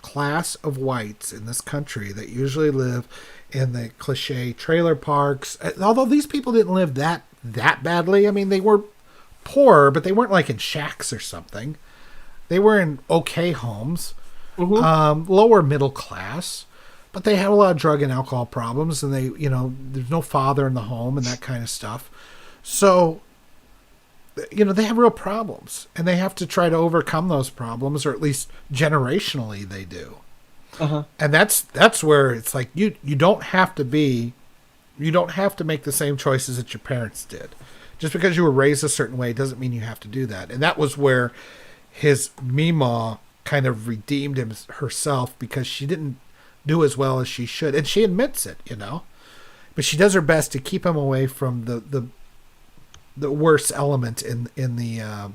class of whites in this country that usually live in the cliche trailer parks. Although these people didn't live that badly. I mean, they were poor, but they weren't like in shacks or something. They were in okay homes, Hmm. lower middle class, but they had a lot of drug and alcohol problems, and there's no father in the home and that kind of stuff. So, they have real problems, and they have to try to overcome those problems, or at least generationally they do. Uh-huh. And that's where it's like you don't have to make the same choices that your parents did. Just because you were raised a certain way doesn't mean you have to do that. And that was where his Meemaw kind of redeemed herself, because she didn't do as well as she should, and she admits it. But she does her best to keep him away from the worst element in the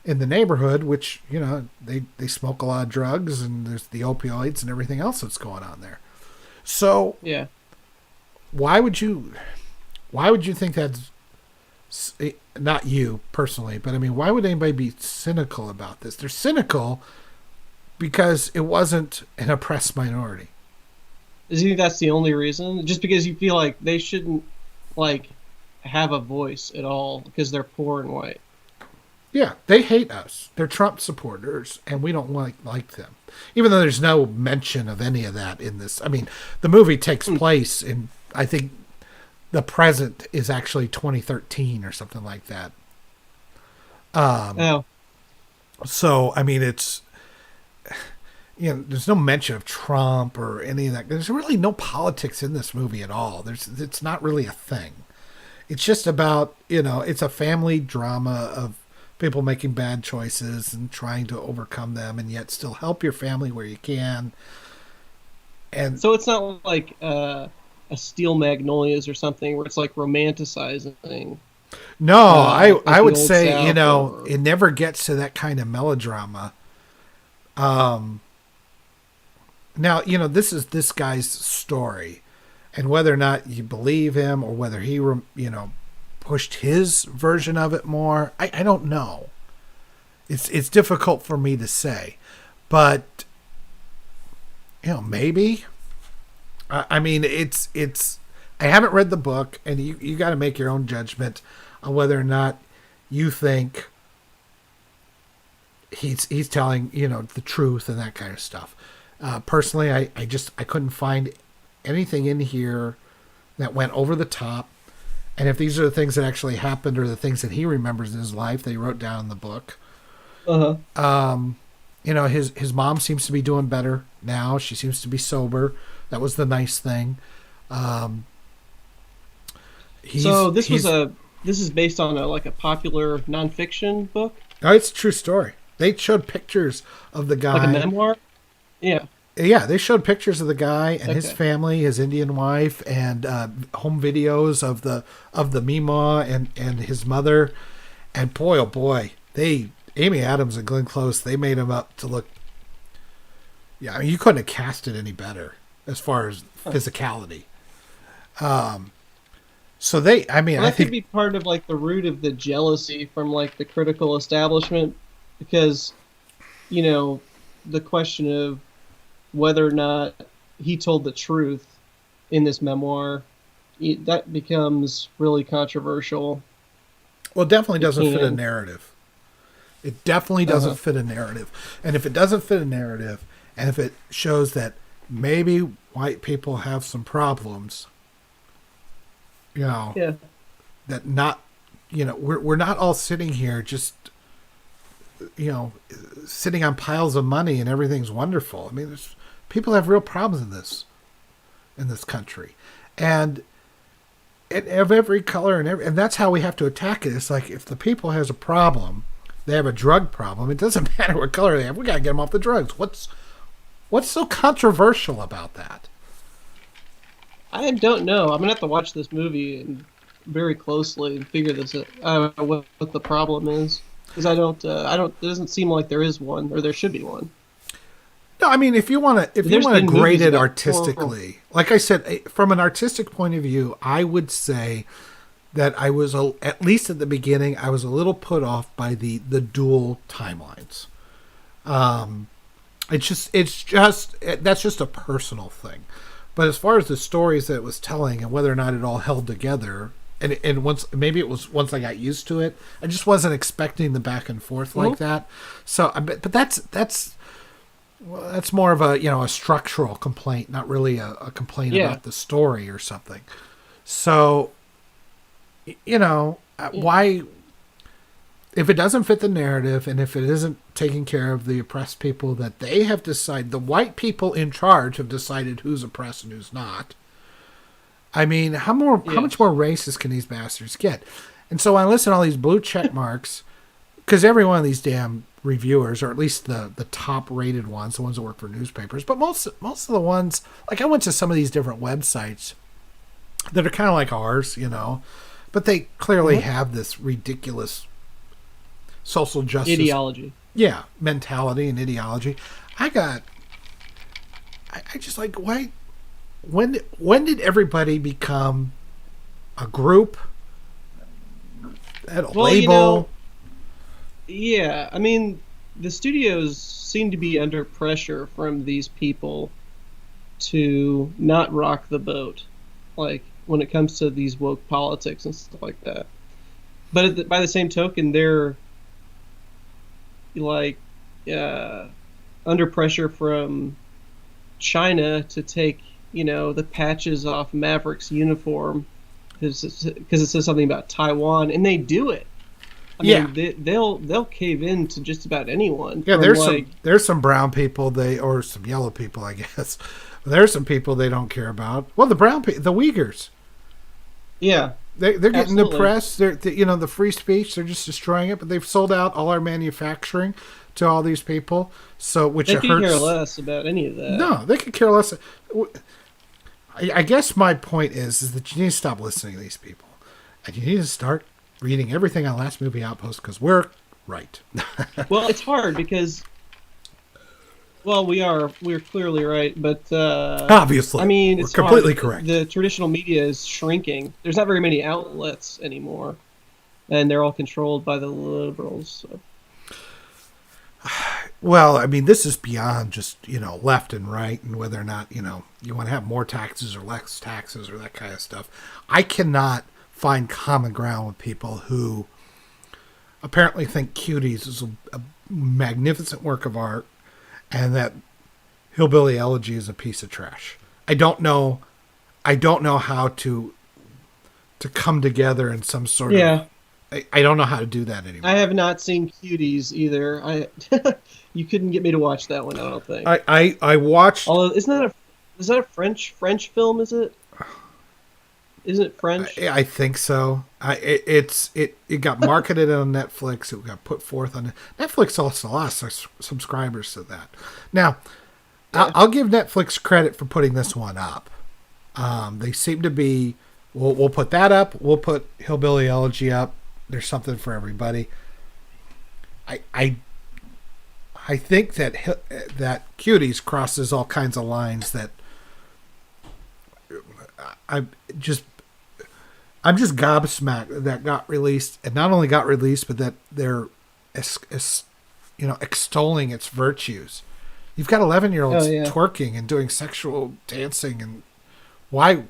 neighborhood, which they smoke a lot of drugs, and there's the opioids and everything else that's going on there. So Yeah. why would you think that's not you personally, but I mean, why would anybody be cynical about this? They're cynical because it wasn't an oppressed minority. Does you think that's the only reason? Just because you feel like they shouldn't like have a voice at all because they're poor and white? Yeah, they hate us. They're Trump supporters, and we don't like them. Even though there's no mention of any of that in this. I mean, the movie takes place in, I think, the present is actually 2013 or something like that. Oh, So, I mean, there's no mention of Trump or any of that. There's really no politics in this movie at all. It's not really a thing. It's just about, it's a family drama of people making bad choices and trying to overcome them and yet still help your family where you can. And so it's not like a Steel Magnolias or something where it's like romanticizing no, I like the would old say, South or it never gets to that kind of melodrama. Now, this is this guy's story, and whether or not you believe him or whether he, pushed his version of it more, I don't know. It's difficult for me to say, but maybe. I mean, it's. I haven't read the book, and you got to make your own judgment on whether or not you think he's telling the truth and that kind of stuff. Personally, I couldn't find anything in here that went over the top. And if these are the things that actually happened or the things that he remembers in his life that he wrote down in the book, uh-huh. his mom seems to be doing better now. She seems to be sober. That was the nice thing. So this is based on a popular nonfiction book, Oh, it's a true story. They showed pictures of the like a guy. memoir. Yeah. Yeah, they showed pictures of the guy and his Okay. family, his Indian wife, and home videos of the Meemaw and his mother. And boy, oh boy, Amy Adams and Glenn Close, they made him up to look. Yeah, I mean, you couldn't have cast it any better as far as physicality. So I mean, Well, I that could think be part of like the root of the jealousy from like the critical establishment, because the question of whether or not he told the truth in this memoir, that becomes really controversial. well, it definitely It doesn't fit a can. narrative. It definitely Uh-huh. doesn't fit a narrative. And if it doesn't fit a narrative, and if it shows that maybe white people have some problems, you know, Yeah. that not, we're not all sitting here just, sitting on piles of money and everything's wonderful. I mean, people have real problems in this country. And of every color and that's how we have to attack it. It's like if the people has a problem, they have a drug problem. It doesn't matter what color they have. We gotta get them off the drugs. What's so controversial about that? I don't know. I'm gonna have to watch this movie and very closely and figure this out, what the problem is, because I don't. It doesn't seem like there is one, or there should be one. No, I mean if you want to There's been grade movies it about artistically, like I said, from an artistic point of view, I would say that I was at least at the beginning, I was a little put off by the dual timelines. It's just that's just a personal thing. But as far as the stories that it was telling and whether or not it all held together, and once maybe it was once I got used to it, I just wasn't expecting the back and forth like that. So, but that's well, that's more of a structural complaint, not really a complaint about the story or something. So, why, if it doesn't fit the narrative and if it isn't taking care of the oppressed people that they have decided, the white people in charge have decided who's oppressed and who's not. I mean, how much more racist can these bastards get? And so I listen to all these blue check marks because every one of these damn reviewers, or at least the top rated ones, the ones that work for newspapers, but most of the ones, like I went to some of these different websites that are kind of like ours, but they clearly have this ridiculous social justice Ideology. Yeah, mentality and ideology. I just like, why, when did everybody become a group, had a label? Yeah, I mean, the studios seem to be under pressure from these people to not rock the boat, like when it comes to these woke politics and stuff like that. But by the same token, they're like under pressure from China to take the patches off Maverick's uniform because it says something about Taiwan, and they do it. I mean, they'll cave in to just about anyone. Yeah, there's some brown people or some yellow people, I guess. There's some people they don't care about. Well, the brown people, the Uyghurs. Yeah, they're getting depressed. They're the free speech. They're just destroying it. But they've sold out all our manufacturing to all these people. So which they it could hurts. care less about any of that. No, they could care less. I guess my point is that you need to stop listening to these people, and you need to start reading everything on Last Movie Outpost because we're right. Well, it's hard because, we're clearly right, but obviously, I mean, it's we're completely hard. Correct. The traditional media is shrinking. There's not very many outlets anymore, and they're all controlled by the liberals. So. Well, I mean, this is beyond just, left and right and whether or not, you want to have more taxes or less taxes or that kind of stuff. I cannot find common ground with people who apparently think Cuties is a magnificent work of art and that Hillbilly Elegy is a piece of trash. I don't know how to come together in some sort of... I don't know how to do that anymore. I have not seen Cuties either. You couldn't get me to watch that one, I don't think. I watched... Although, is that a French Film, is it? Isn't it French? I think so. It got marketed on Netflix. It got put forth on Netflix. Also lost subscribers to that. Now, I'll give Netflix credit for putting this one up. They seem to be. We'll put that up. We'll put Hillbilly Elegy up. There's something for everybody. I think that Cuties crosses all kinds of lines that I'm just gobsmacked that got released, and not only got released, but that they're extolling its virtues. You've got 11-year-olds twerking and doing sexual dancing, and why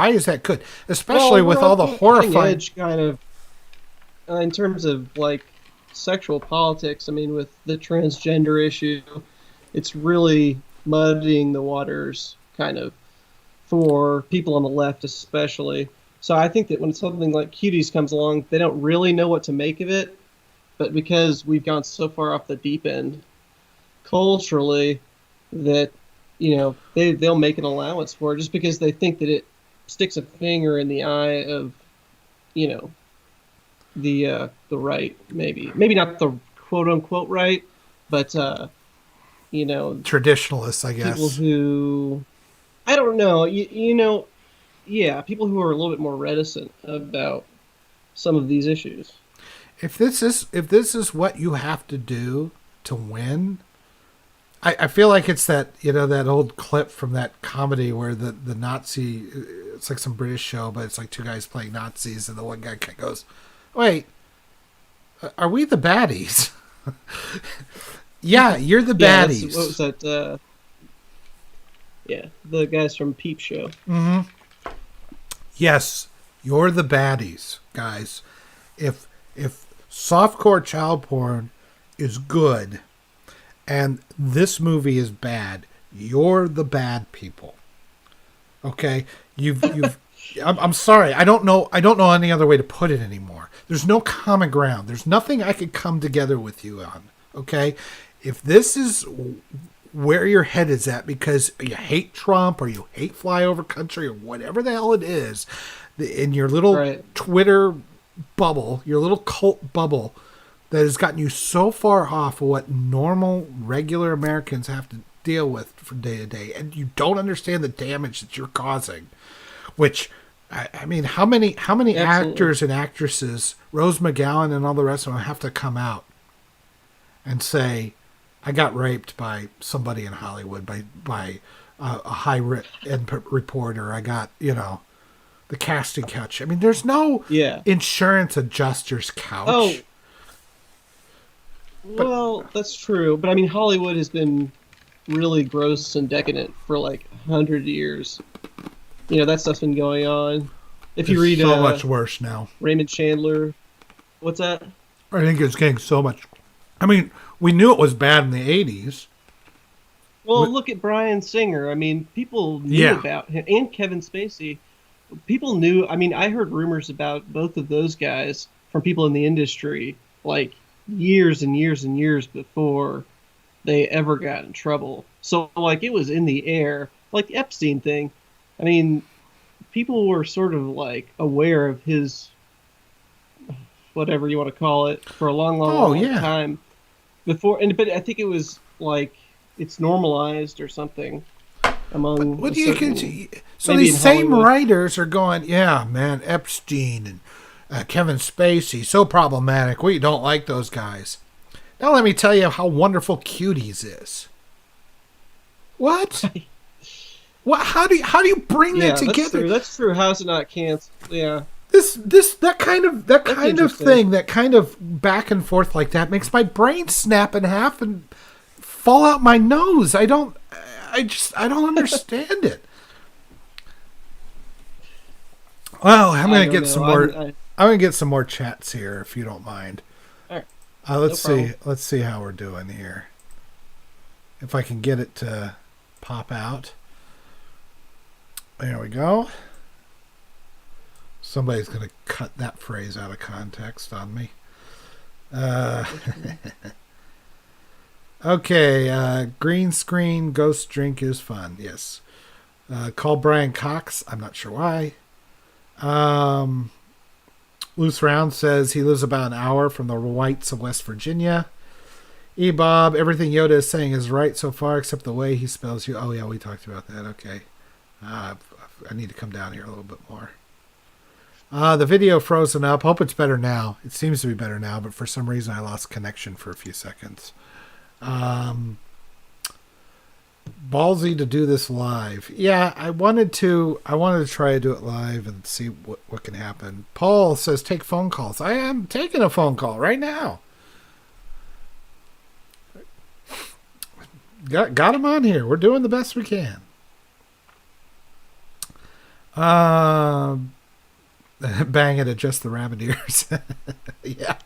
is that good? Especially with all the horrifying edge kind of in terms of like sexual politics. I mean, with the transgender issue, it's really muddying the waters, kind of, for people on the left especially. So I think that when something like Cuties comes along, they don't really know what to make of it, but because we've gone so far off the deep end culturally that they'll make an allowance for it just because they think that it sticks a finger in the eye of, you know, the right, maybe not the quote unquote right, but you know, Traditionalists, I people guess. who, I don't know, yeah, people who are a little bit more reticent about some of these issues. If this is what you have to do to win, I feel like it's that, that old clip from that comedy where the Nazi, it's like some British show, but it's like two guys playing Nazis, and the one guy goes, "Wait, are we the baddies?" Yeah, you're the Yeah, that's what was baddies. that? Yeah, the guys from Peep Show. Mm-hmm. Yes, you're the baddies, guys. If softcore child porn is good and this movie is bad, you're the bad people. Okay? You've I'm sorry. I don't know any other way to put it anymore. There's no common ground. There's nothing I could come together with you on. Okay? If this is where your head is at because you hate Trump or you hate flyover country or whatever the hell it is, in your little Right. Twitter bubble, your little cult bubble that has gotten you so far off of what normal, regular Americans have to deal with from day to day, and you don't understand the damage that you're causing. Which, I mean, how many Absolutely. actors and actresses, Rose McGowan and all the rest of them, have to come out and say, "I got raped by somebody in Hollywood, by a high-end reporter. I got the casting couch." I mean, there's no Yeah. insurance adjuster's Oh, couch. But well, that's true. But I mean, Hollywood has been really gross and decadent for like 100 years. That stuff's been going on. If you it's read so much worse now. Raymond Chandler, what's that? I think it's getting so much. I mean, we knew it was bad in the 80s. Well, look at Bryan Singer. I mean, people knew Yeah. about him and Kevin Spacey. People knew. I mean, I heard rumors about both of those guys from people in the industry like years and years and years before they ever got in trouble. So, like, it was in the air, like the Epstein thing. I mean, people were sort of like aware of his whatever you want to call it for a long, long, Oh, long yeah. time before. And but I think it was like it's normalized or something among What a do you certain so maybe in these same Hollywood. writers are going, "Yeah, man, Epstein and Kevin Spacey, so problematic. We don't like those guys." Now let me tell you how wonderful Cuties is. What? What? How do you bring that Yeah, that's together? true. That's true. How's it not canceled? Yeah, This that kind of that that's kind of interesting. thing, that kind of back and forth like that makes my brain snap in half and fall out my nose. I don't understand it. Well, I'm I gonna don't get know. some more. I'm gonna get some more chats here if you don't mind. All right, no Let's see. problem. Let's see how we're doing here. If I can get it to pop out. There we go. Somebody's gonna cut that phrase out of context on me. Uh, okay. Green screen ghost drink is fun. Yes. Call Brian Cox. I'm not sure why. Um, Loose Round says he lives about an hour from the whites of West Virginia. E Bob, everything Yoda is saying is right so far, except the way he spells you. Oh yeah, we talked about that. Okay, I need to come down here a little bit more. The video frozen up. Hope it's better now. It seems to be better now, but for some reason I lost connection for a few seconds. Um, Ballsy to do this live. Yeah, I wanted to. I wanted to try to do it live and see what can happen. Paul says take phone calls. I am taking a phone call right now. Got him on here. We're doing the best we can. Bang it at just the rabbit ears. Yeah.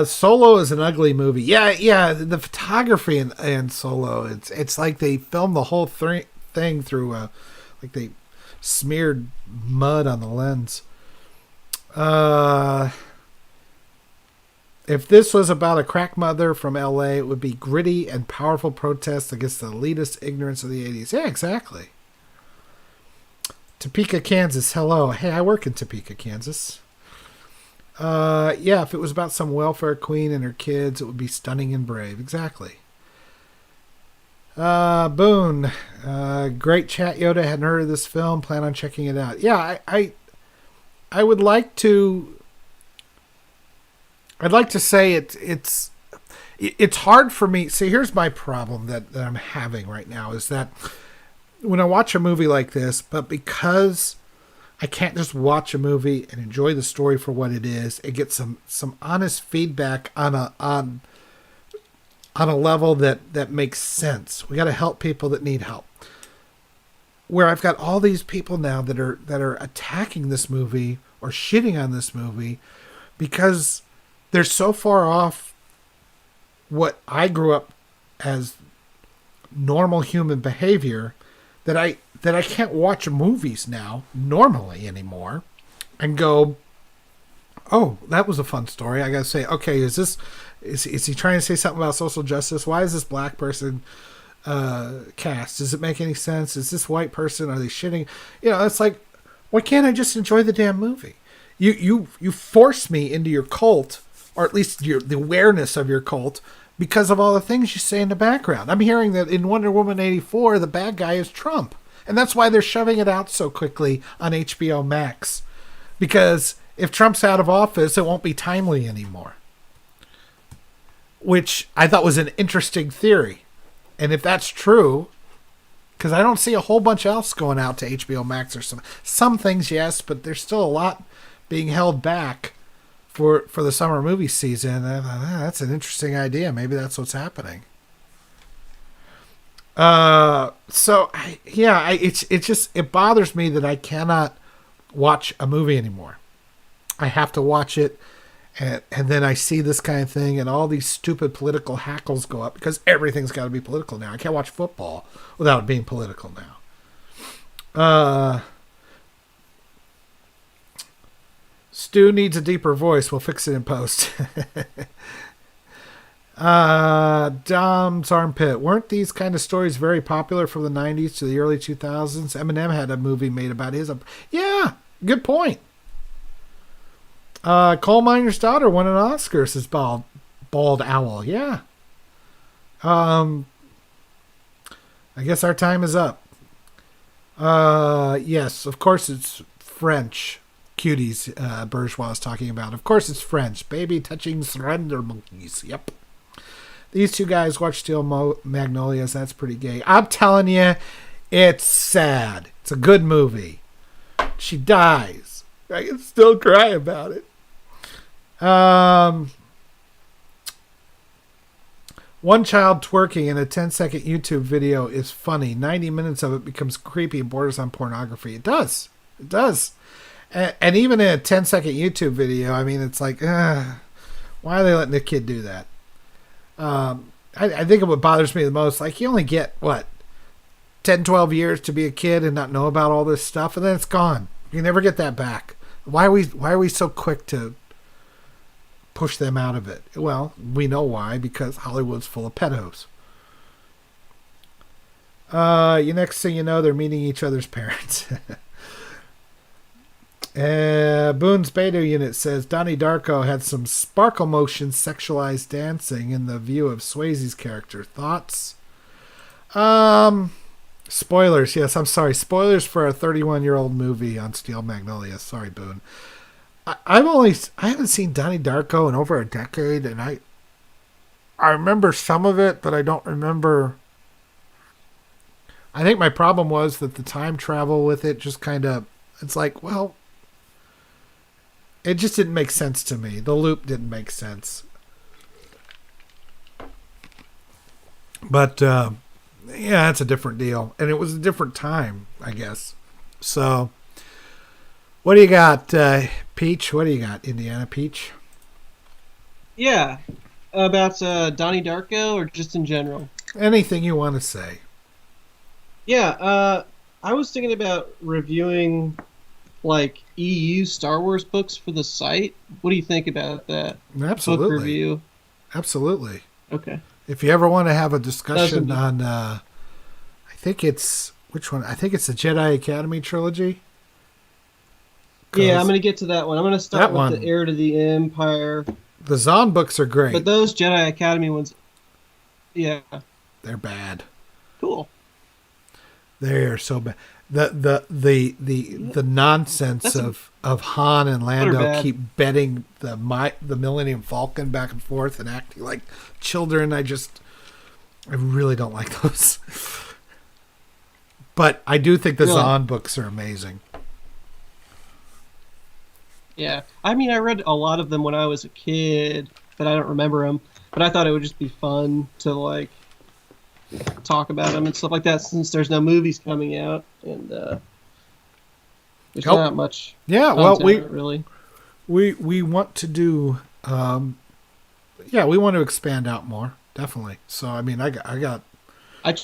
Solo is an ugly movie. Yeah. The photography in Solo, it's like they filmed the whole thing through like they smeared mud on the lens. If this was about a crack mother from LA, it would be gritty and powerful protests against the elitist ignorance of the 80s. Yeah, exactly. Topeka, Kansas. Hello. Hey, I work in Topeka, Kansas. Yeah, if it was about some welfare queen and her kids, it would be stunning and brave. Exactly. Boone. Great chat, Yoda. Hadn't heard of this film. Plan on checking it out. Yeah, I would like to. I'd like to say it's hard for me. See, here's my problem that I'm having right now is that when I watch a movie like this, but because I can't just watch a movie and enjoy the story for what it is and get some honest feedback on a level that makes sense. We got to help people that need help. Where I've got all these people now that are attacking this movie or shitting on this movie because they're so far off what I grew up as normal human behavior that I can't watch movies now normally anymore and go, oh, that was a fun story. I got to say, okay, is he trying to say something about social justice? Why is this black person cast? Does it make any sense? Is this white person? Are they shitting? It's like, why can't I just enjoy the damn movie? You force me into your cult, or at least the awareness of your cult, because of all the things you say in the background. I'm hearing that in Wonder Woman 84, the bad guy is Trump. And that's why they're shoving it out so quickly on HBO Max. Because if Trump's out of office, it won't be timely anymore. Which I thought was an interesting theory. And if that's true, because I don't see a whole bunch else going out to HBO Max or some things, yes, but there's still a lot being held back for the summer movie season. And that's an interesting idea. Maybe that's what's happening. It bothers me that I cannot watch a movie anymore. I have to watch it, and then I see this kind of thing, and all these stupid political hackles go up because everything's got to be political now. I can't watch football without it being political now. Stu needs a deeper voice. We'll fix it in post. Dom's Armpit. Weren't these kind of stories very popular from the 90s to the early 2000s? Eminem had a movie made about his. Yeah, good point. Coal Miner's Daughter won an Oscar, says Bald Owl. Yeah. I guess our time is up. Yes, of course it's French. Cuties, Bourgeois is talking about. Of course it's French. Baby touching surrender monkeys. Yep. These two guys watch Steel Magnolias. That's pretty gay. I'm telling you, it's sad. It's a good movie. She dies. I can still cry about it. One child twerking in a 10-second YouTube video is funny. 90 minutes of it becomes creepy and borders on pornography. It does. It does. And even in a 10-second YouTube video, I mean, it's like, why are they letting the kid do that? I think what bothers me the most, like, you only get, 10, 12 years to be a kid and not know about all this stuff, and then it's gone. You never get that back. Why are we so quick to push them out of it? Well, we know why, because Hollywood's full of pedos. Next thing you know, they're meeting each other's parents. Boone's Beta Unit says Donnie Darko had some sparkle motion sexualized dancing in the view of Swayze's character. Thoughts? Spoilers. Yes, I'm sorry. Spoilers for a 31-year-old movie on Steel Magnolias. Sorry, Boone. I haven't seen Donnie Darko in over a decade, and I remember some of it, but I don't remember. I think my problem was that the time travel with it just kind of, it's like, well, it just didn't make sense to me. The loop didn't make sense. But, yeah, that's a different deal. And it was a different time, I guess. So, what do you got, Peach? What do you got, Indiana Peach? Yeah. About Donnie Darko or just in general? Anything you want to say. Yeah, I was thinking about reviewing like EU Star Wars books for the site. What do you think about that? Absolutely. Book review. Absolutely. Okay. If you ever want to have a discussion on, I think it's, which one? I think it's the Jedi Academy trilogy. Yeah, I'm 'cause gonna get to that one. I'm gonna start that with the one, Heir to the Empire, the Zahn books are but great. those Jedi Academy ones, yeah, They're bad. cool. They're so bad. The nonsense That's a of Han and good or Lando bad. keep betting the Millennium Falcon back and forth and acting like children. I really don't like those. But I do think the Really? Zahn books are amazing. Yeah. I mean, I read a lot of them when I was a kid, but I don't remember them. But I thought it would just be fun to like talk about them and stuff like that, since there's no movies coming out and there's Oh, not much yeah. Well, content really. we want to do. Yeah, we want to expand out more, definitely. So I mean, I got. I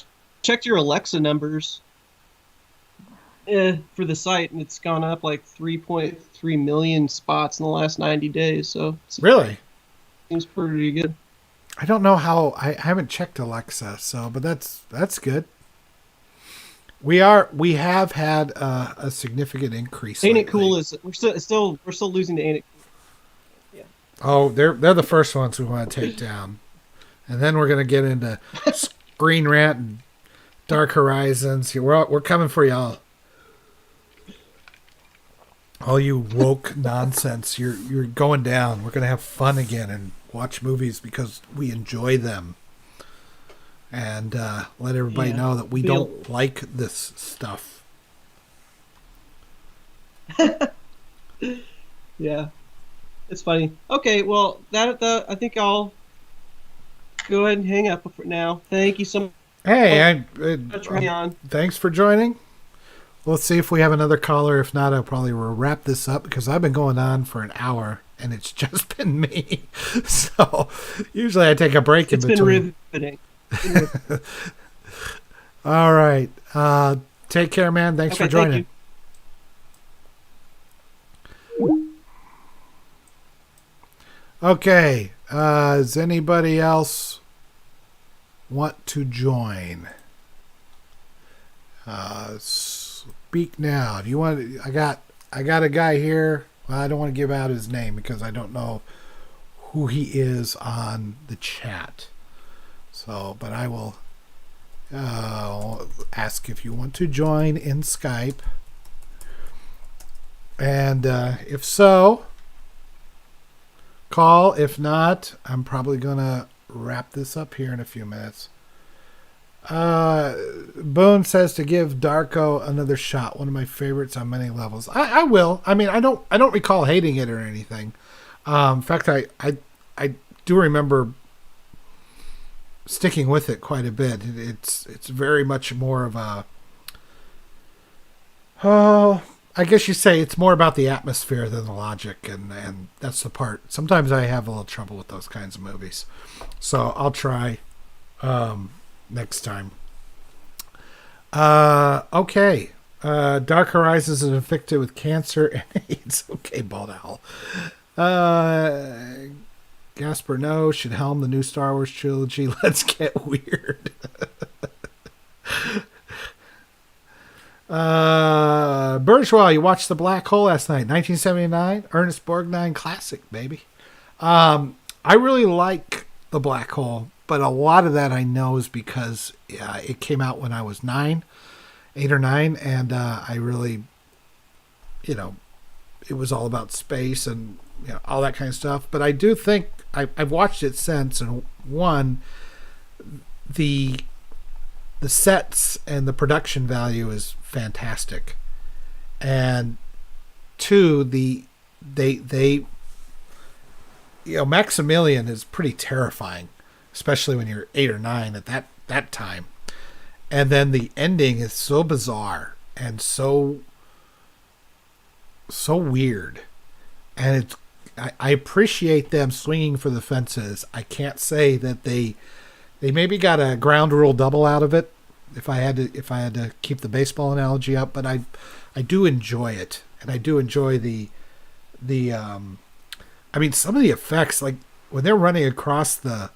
checked your Alexa numbers for the site, and it's gone up like 3.3 million spots in the last 90 days. So it Really? seems pretty good. I don't know how. I haven't checked Alexa, so but that's good. We have had a significant increase Ain't it lately. cool? Is we're still losing to Ain't It? Yeah. Oh, they're the first ones we want to take down, and then we're gonna get into Screen Rant and Dark Horizons. We're coming for y'all. All you woke nonsense. You're going down. We're gonna have fun again and watch movies because we enjoy them, and let everybody Yeah. know that we Feel don't like this stuff. yeah. It's funny. Okay, well I think I'll go ahead and hang up for now. Thank you so Hey, much for having me on. thanks for joining. Let's see if we have another caller. If not, I'll probably wrap this up because I've been going on for an hour and it's just been me. So usually I take a break in It's been between. riveting. It's been riveting. All right. Take care, man. Thanks for Okay, thank joining. you. Okay. Does anybody else want to join? Speak now. Do you want? I got a guy here. Well, I don't want to give out his name because I don't know who he is on the chat. So, but I will ask if you want to join in Skype, and if so, call. If not, I'm probably gonna wrap this up here in a few minutes. Boone says to give Darko another shot. One of my favorites on many levels. I will. I mean, I don't recall hating it or anything. In fact, I do remember sticking with it quite a bit. It's very much more of a. Oh, I guess you say it's more about the atmosphere than the logic, and that's the part. Sometimes I have a little trouble with those kinds of movies, so I'll try next time. Okay. Dark Horizons is infected with cancer and AIDS. Okay, Bald Owl. Gasper, no. Should helm the new Star Wars trilogy. Let's get weird. Bourgeois, you watched The Black Hole last night. 1979. Ernest Borgnine classic, baby. I really like The Black Hole, but a lot of that I know is because it came out when I was 8 or 9, and I really, it was all about space and all that kind of stuff. But I do think I've watched it since, and one, the sets and the production value is fantastic, and two, they Maximilian is pretty terrifying, especially when you're 8 or 9 at that time. And then the ending is so bizarre and so weird, and I appreciate them swinging for the fences. I can't say that they maybe got a ground rule double out of it, if I had to keep the baseball analogy up, but I do enjoy it, and I do enjoy the I mean, some of the effects, like when they're running across the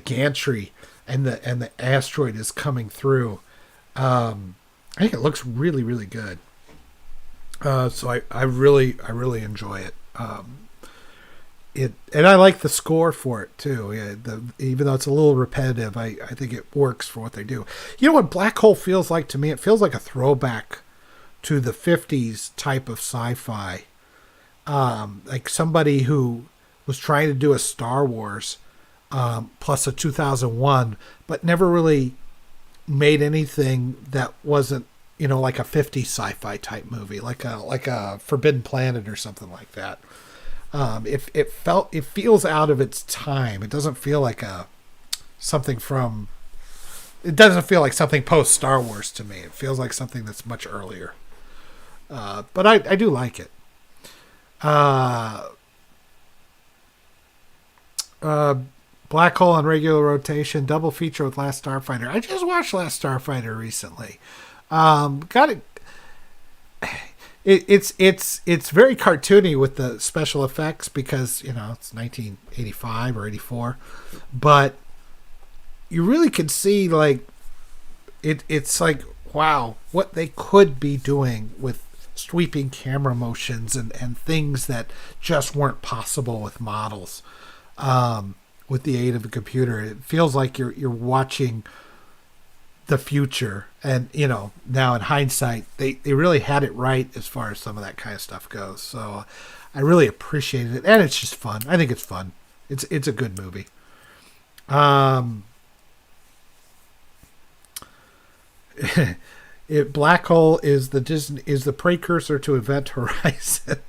gantry and the asteroid is coming through. I think it looks really, really good. So I really enjoy it. And I like the score for it too. Yeah, even though it's a little repetitive, I think it works for what they do. You know what Black Hole feels like to me? It feels like a throwback to the '50s type of sci-fi. Like somebody who was trying to do a Star Wars plus a 2001, but never really made anything that wasn't, like a '50s sci-fi type movie, like a Forbidden Planet or something like that. It feels out of its time. It doesn't feel like something from. It doesn't feel like something post Star Wars to me. It feels like something that's much earlier. But I do like it. Black Hole on regular rotation, double feature with Last Starfighter. I just watched Last Starfighter recently. Got it. It's very cartoony with the special effects because it's 1985 or 84, but you really can see like it's like wow what they could be doing with sweeping camera motions and things that just weren't possible with models with the aid of a computer. It feels like you're watching the future, and now in hindsight they really had it right as far as some of that kind of stuff goes. So I really appreciated it, and it's just fun. I think it's fun. It's a good movie. Black Hole is the precursor to Event Horizon.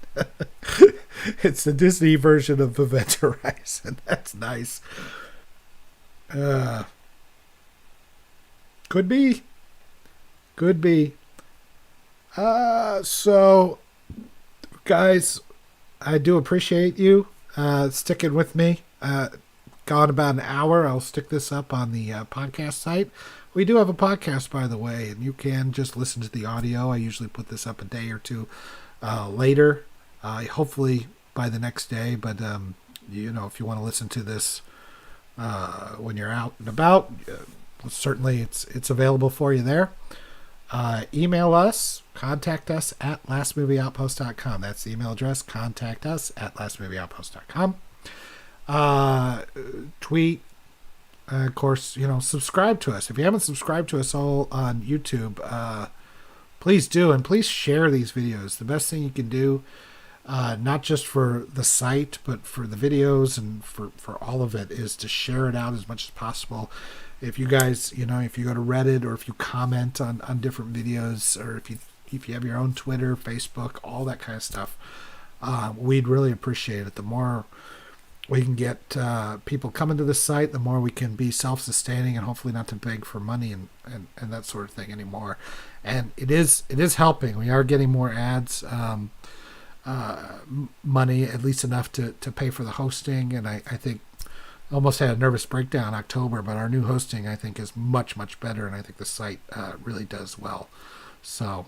It's the Disney version of Event Horizon. That's nice. Could be. So, guys, I do appreciate you sticking with me. Gone about an hour. I'll stick this up on the podcast site. We do have a podcast, by the way, and you can just listen to the audio. I usually put this up a day or two later, hopefully by the next day. But, if you want to listen to this when you're out and about, certainly it's available for you there. Email us, contact us at lastmovieoutpost.com. That's the email address, contact us at lastmovieoutpost.com. Tweet, of course, subscribe to us. If you haven't subscribed to us all on YouTube, please do, and please share these videos. The best thing you can do, not just for the site, but for the videos and for all of it, is to share it out as much as possible. If you guys, if you go to Reddit or if you comment on different videos, or if you have your own Twitter, Facebook, all that kind of stuff, we'd really appreciate it. The more we can get people coming to the site, the more we can be self-sustaining and hopefully not to beg for money and that sort of thing anymore. And it is helping. We are getting more ads, money, at least enough to pay for the hosting. And I think I almost had a nervous breakdown in October, but our new hosting, I think, is much, much better. And I think the site really does well. So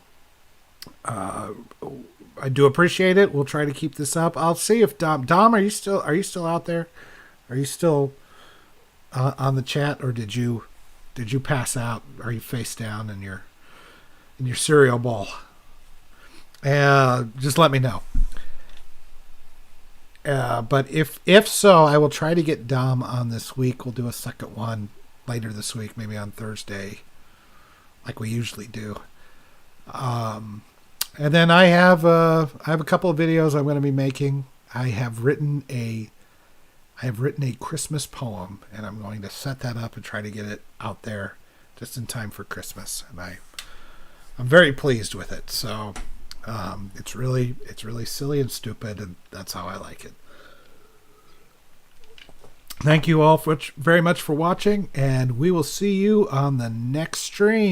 I do appreciate it. We'll try to keep this up. I'll see if Dom, are you still out there? Are you still on the chat, or did you pass out? Are you face down in your cereal bowl? Just let me know. But if so, I will try to get Dom on this week. We'll do a second one later this week, maybe on Thursday, like we usually do. And then I have a couple of videos I'm going to be making. I have written a Christmas poem, and I'm going to set that up and try to get it out there just in time for Christmas. And I'm very pleased with it. So it's really silly and stupid, and that's how I like it. Thank you all very much for watching, and we will see you on the next stream.